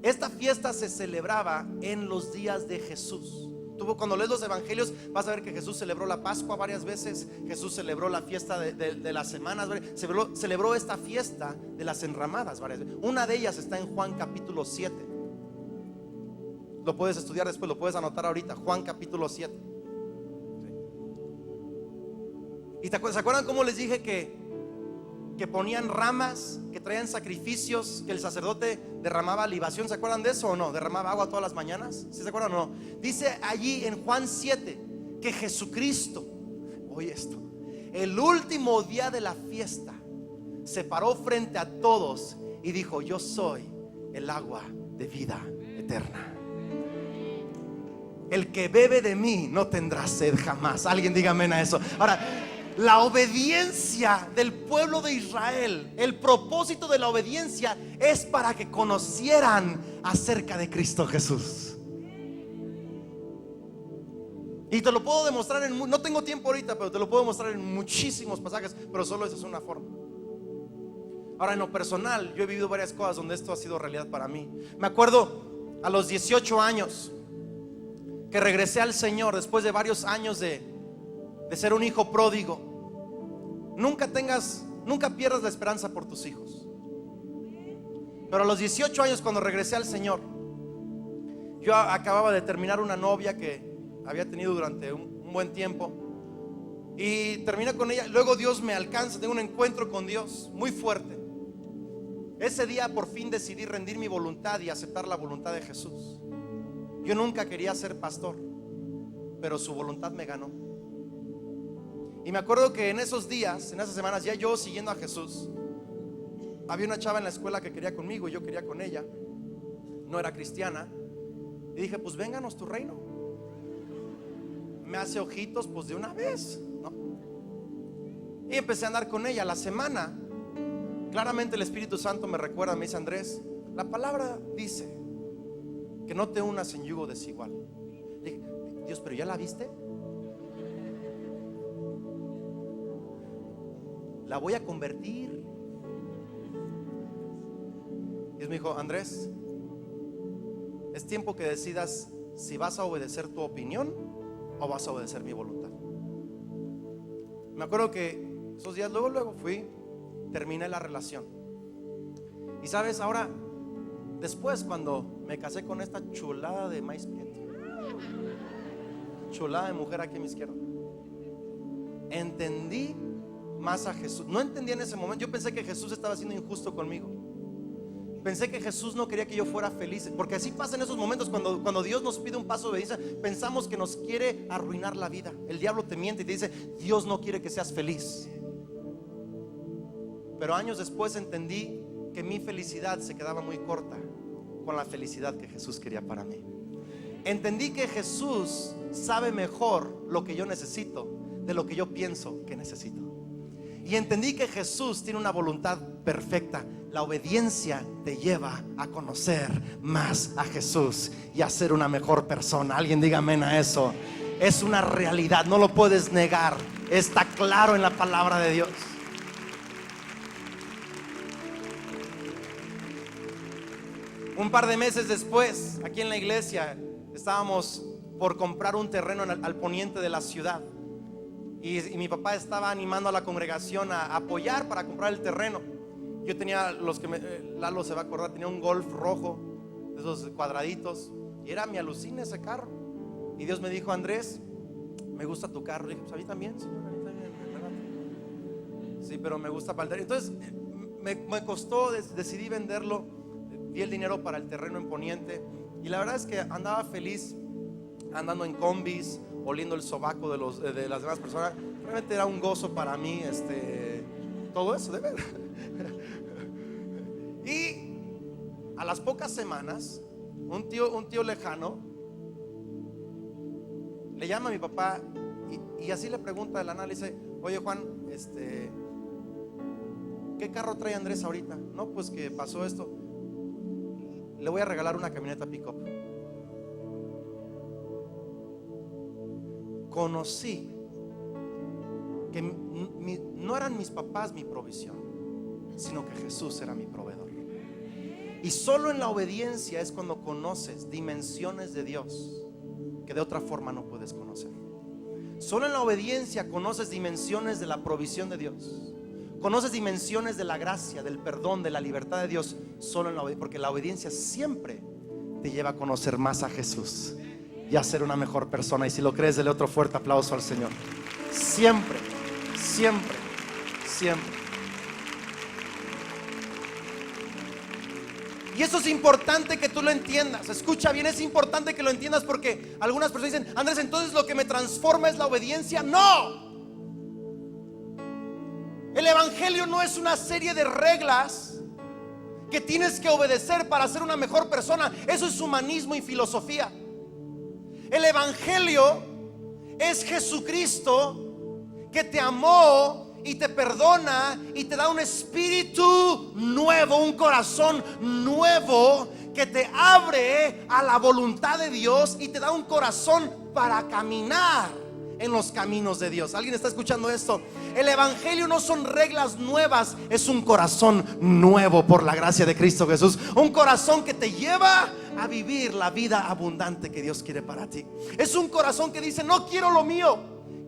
Esta fiesta se celebraba en los días de Jesús. Tú, cuando lees los evangelios, vas a ver que Jesús celebró la Pascua varias veces. Jesús celebró la fiesta de las semanas. Celebró esta fiesta de las enramadas varias veces. Una de ellas está en Juan capítulo 7. Lo puedes estudiar después, lo puedes anotar ahorita. Juan capítulo 7. ¿Y se acuerdan cómo les dije que ponían ramas, que traían sacrificios, que el sacerdote derramaba libación? ¿Se acuerdan de eso o no? ¿Derramaba agua todas las mañanas? ¿Sí se acuerdan o no? Dice allí en Juan 7 que Jesucristo, oye esto, el último día de la fiesta, se paró frente a todos y dijo: yo soy el agua de vida eterna. El que bebe de mí no tendrá sed jamás. Alguien diga amén a eso. Ahora, la obediencia del pueblo de Israel, el propósito de la obediencia es para que conocieran acerca de Cristo Jesús. Y te lo puedo demostrar no tengo tiempo ahorita, pero te lo puedo mostrar en muchísimos pasajes, pero solo esa es una forma. Ahora, en lo personal, yo he vivido varias cosas donde esto ha sido realidad para mí. Me acuerdo a los 18 años que regresé al Señor después de varios años de ser un hijo pródigo. Nunca pierdas la esperanza por tus hijos. Pero a los 18 años, cuando regresé al Señor, yo acababa de terminar una novia que había tenido durante un buen tiempo, y terminé con ella. Luego Dios me alcanza, tengo un encuentro con Dios muy fuerte. Ese día por fin decidí rendir mi voluntad y aceptar la voluntad de Jesús. Yo nunca quería ser pastor, pero su voluntad me ganó. Y me acuerdo que en esos días, en esas semanas, ya yo siguiendo a Jesús, había una chava en la escuela que quería conmigo y yo quería con ella. No era cristiana. Y dije: pues vénganos tu reino. Me hace ojitos, pues de una vez, ¿no? Y empecé a andar con ella. La semana, claramente el Espíritu Santo me recuerda, me dice: Andrés, la palabra dice que no te unas en yugo desigual. Le dije: Dios, pero ¿ya la viste? La voy a convertir. Dios me dijo: Andrés, es tiempo que decidas si vas a obedecer tu opinión o vas a obedecer mi voluntad. Me acuerdo que esos días luego fui terminé la relación. Y sabes, ahora, después cuando me casé con esta chulada de maíz prieto, chulada de mujer aquí a mi izquierda, entendí más a Jesús. No entendí en ese momento. Yo pensé que Jesús estaba siendo injusto conmigo. Pensé que Jesús no quería que yo fuera feliz, porque así pasa en esos momentos cuando Dios nos pide un paso de obediencia. Pensamos que nos quiere arruinar la vida. El diablo te miente y te dice: Dios no quiere que seas feliz. Pero años después entendí que mi felicidad se quedaba muy corta con la felicidad que Jesús quería para mí. Entendí que Jesús sabe mejor lo que yo necesito de lo que yo pienso que necesito. Y entendí que Jesús tiene una voluntad perfecta. La obediencia te lleva a conocer más a Jesús y a ser una mejor persona. Alguien diga amén a eso. Es una realidad, no lo puedes negar. Está claro en la palabra de Dios. Un par de meses después, aquí en la iglesia, estábamos por comprar un terreno al poniente de la ciudad. Y mi papá estaba animando a la congregación a apoyar para comprar el terreno. Yo tenía Lalo se va a acordar, tenía un Golf rojo, de esos cuadraditos, y era mi alucina ese carro. Y Dios me dijo: Andrés, me gusta tu carro. Y dije: pues a mí también, Señor, a mí también. Sí, pero me gusta para el terreno. Entonces me costó, decidí venderlo. Di el dinero para el terreno en poniente. Y la verdad es que andaba feliz andando en combis, oliendo el sobaco de las demás personas. Realmente era un gozo para mí, todo eso, de ver. Y a las pocas semanas, un tío lejano le llama a mi papá y así le pregunta del análisis: oye, Juan, ¿qué carro trae Andrés ahorita? No, pues que pasó esto. Le voy a regalar una camioneta pick-up. Conocí que no eran mis papás mi provisión, sino que Jesús era mi proveedor. Y solo en la obediencia es cuando conoces dimensiones de Dios que de otra forma no puedes conocer. Solo en la obediencia conoces dimensiones de la provisión de Dios. Conoces dimensiones de la gracia, del perdón, de la libertad de Dios. Solo en la obediencia, porque la obediencia siempre te lleva a conocer más a Jesús y a ser una mejor persona. Y si lo crees, dale otro fuerte aplauso al Señor. Siempre, siempre, siempre. Y eso es importante que tú lo entiendas. Escucha bien, es importante que lo entiendas, porque algunas personas dicen: Andrés, entonces lo que me transforma es la obediencia. No. El evangelio no es una serie de reglas que tienes que obedecer para ser una mejor persona. Eso es humanismo y filosofía. El evangelio es Jesucristo que te amó y te perdona y te da un espíritu nuevo, un corazón nuevo que te abre a la voluntad de Dios y te da un corazón para caminar en los caminos de Dios. ¿Alguien está escuchando esto? El evangelio no son reglas nuevas, es un corazón nuevo por la gracia de Cristo Jesús. Un corazón que te lleva a vivir la vida abundante que Dios quiere para ti. Es un corazón que dice: no quiero lo mío,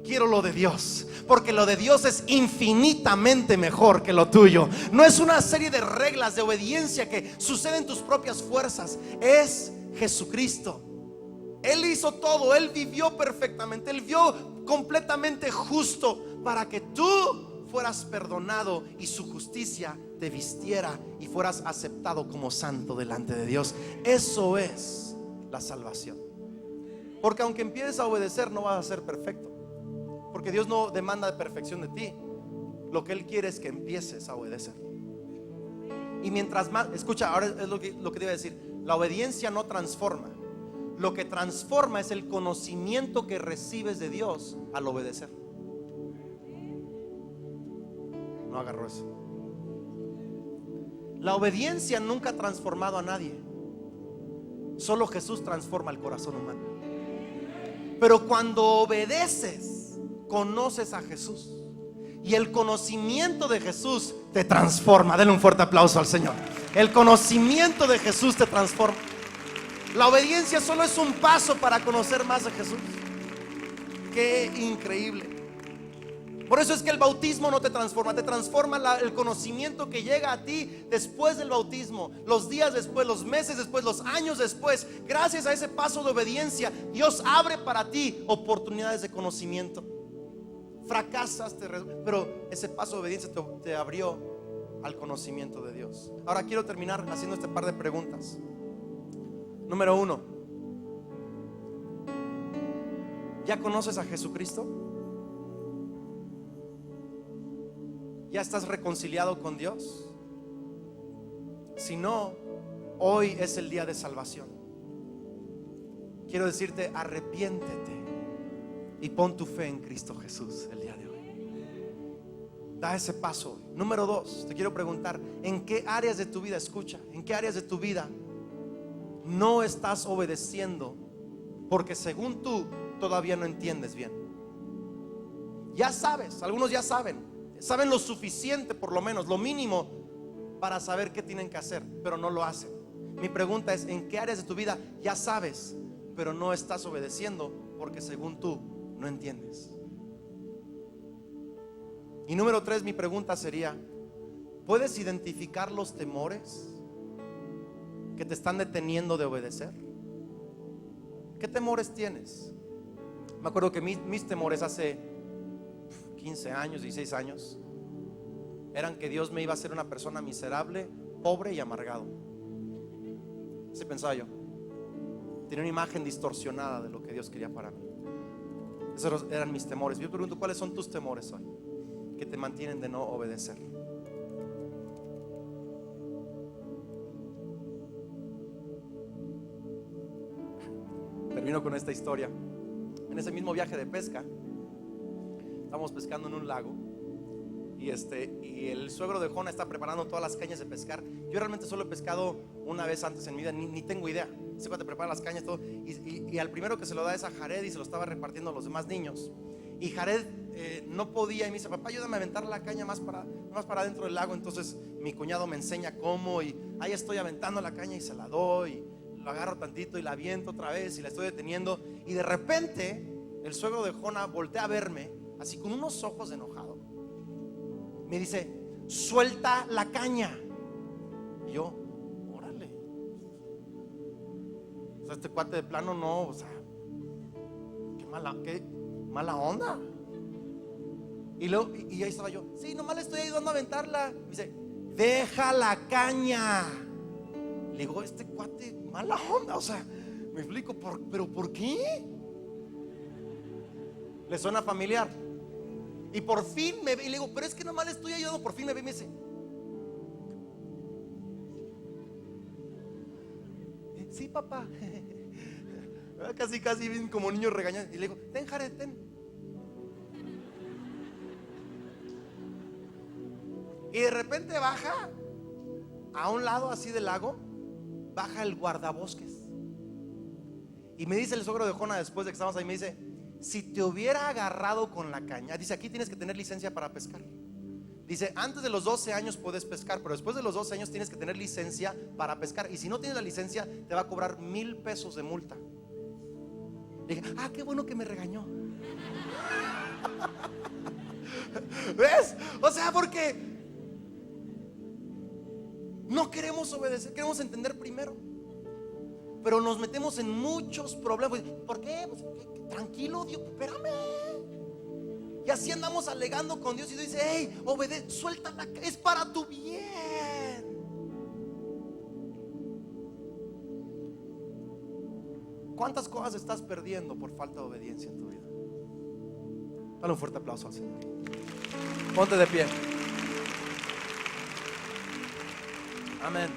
quiero lo de Dios, porque lo de Dios es infinitamente mejor que lo tuyo. No es una serie de reglas de obediencia que suceden en tus propias fuerzas. Es Jesucristo. Él hizo todo, Él vivió perfectamente, Él vivió completamente justo para que tú fueras perdonado y su justicia te vistiera y fueras aceptado como santo delante de Dios. Eso es la salvación. Porque aunque empieces a obedecer, no vas a ser perfecto, porque Dios no demanda de perfección de ti. Lo que Él quiere es que empieces a obedecer. Y mientras más, escucha, ahora es lo que te iba a decir. La obediencia no transforma. Lo que transforma es el conocimiento que recibes de Dios al obedecer. No agarró eso. La obediencia nunca ha transformado a nadie. Solo Jesús transforma el corazón humano. Pero cuando obedeces, conoces a Jesús, y el conocimiento de Jesús te transforma. Denle un fuerte aplauso al Señor. El conocimiento de Jesús te transforma. La obediencia solo es un paso para conocer más a Jesús. Qué increíble. Por eso es que el bautismo no te transforma el conocimiento que llega a ti después del bautismo, los días después, los meses después, los años después. Gracias a ese paso de obediencia, Dios abre para ti oportunidades de conocimiento. Fracasas, pero ese paso de obediencia te abrió al conocimiento de Dios. Ahora quiero terminar haciendo este par de preguntas. Número 1, ¿ya conoces a Jesucristo? ¿Ya estás reconciliado con Dios? Si no, hoy es el día de salvación. Quiero decirte, arrepiéntete y pon tu fe en Cristo Jesús el día de hoy. Da ese paso. Número 2, te quiero preguntar, ¿en qué áreas de tu vida, escucha, en qué áreas de tu vida no estás obedeciendo porque según tú todavía no entiendes bien? Ya sabes, algunos ya saben lo suficiente, por lo menos lo mínimo, para saber qué tienen que hacer, pero no lo hacen. Mi pregunta es, ¿en qué áreas de tu vida ya sabes, pero no estás obedeciendo porque según tú no entiendes? Y número 3, mi pregunta sería, ¿puedes identificar los temores que te están deteniendo de obedecer? ¿Qué temores tienes? Me acuerdo que mis temores hace 15 años, 16 años eran que Dios me iba a hacer una persona miserable, pobre y amargado. Así pensaba yo. Tenía una imagen distorsionada de lo que Dios quería para mí. Esos eran mis temores. Yo pregunto, ¿cuáles son tus temores hoy que te mantienen de no obedecer? Termino con esta historia. En ese mismo viaje de pesca, estábamos pescando en un lago y el suegro de Jona está preparando todas las cañas de pescar. Yo realmente solo he pescado una vez antes en mi vida, ni tengo idea. Se te prepara las cañas, todo. Y al primero que se lo da es a Jared, y se lo estaba repartiendo a los demás niños. Y Jared no podía, y me dice, papá, ayúdame a aventar la caña más para adentro del lago. Entonces mi cuñado me enseña cómo, y ahí estoy aventando la caña y se la doy, y lo agarro tantito y la aviento otra vez y la estoy deteniendo. Y de repente el suegro de Jona voltea a verme así con unos ojos de enojado. Me dice, suelta la caña. Y yo, órale. O sea, este cuate de plano no, o sea, qué mala onda. Y ahí estaba yo, sí, nomás le estoy ayudando a aventarla. Me dice, deja la caña. Le digo, este cuate, mala onda. O sea, me explico, pero ¿por qué? ¿Le suena familiar? Y por fin me ve y le digo, pero es que nomás le estoy ayudando. Por fin me ve y me dice, sí, papá. Casi bien como niño regañado. Y le digo, ten, Jared, ten. Y de repente baja a un lado así del lago, baja el guardabosques. Y me dice el suegro de Jona, después de que estábamos ahí, me dice, si te hubiera agarrado con la caña, dice, aquí tienes que tener licencia para pescar. Dice, antes de los 12 años puedes pescar, pero después de los 12 años tienes que tener licencia para pescar. Y si no tienes la licencia, te va a cobrar 1,000 pesos de multa. Le dije, qué bueno que me regañó. ¿Ves? O sea, porque no queremos obedecer, queremos entender primero, pero nos metemos en muchos problemas. ¿Por qué? Pues, tranquilo, Dios, espérame. Y así andamos alegando con Dios, y Dios dice, hey, obedece, suéltala, es para tu bien. ¿Cuántas cosas estás perdiendo por falta de obediencia en tu vida? Dale un fuerte aplauso al Señor. Ponte de pie. Amén.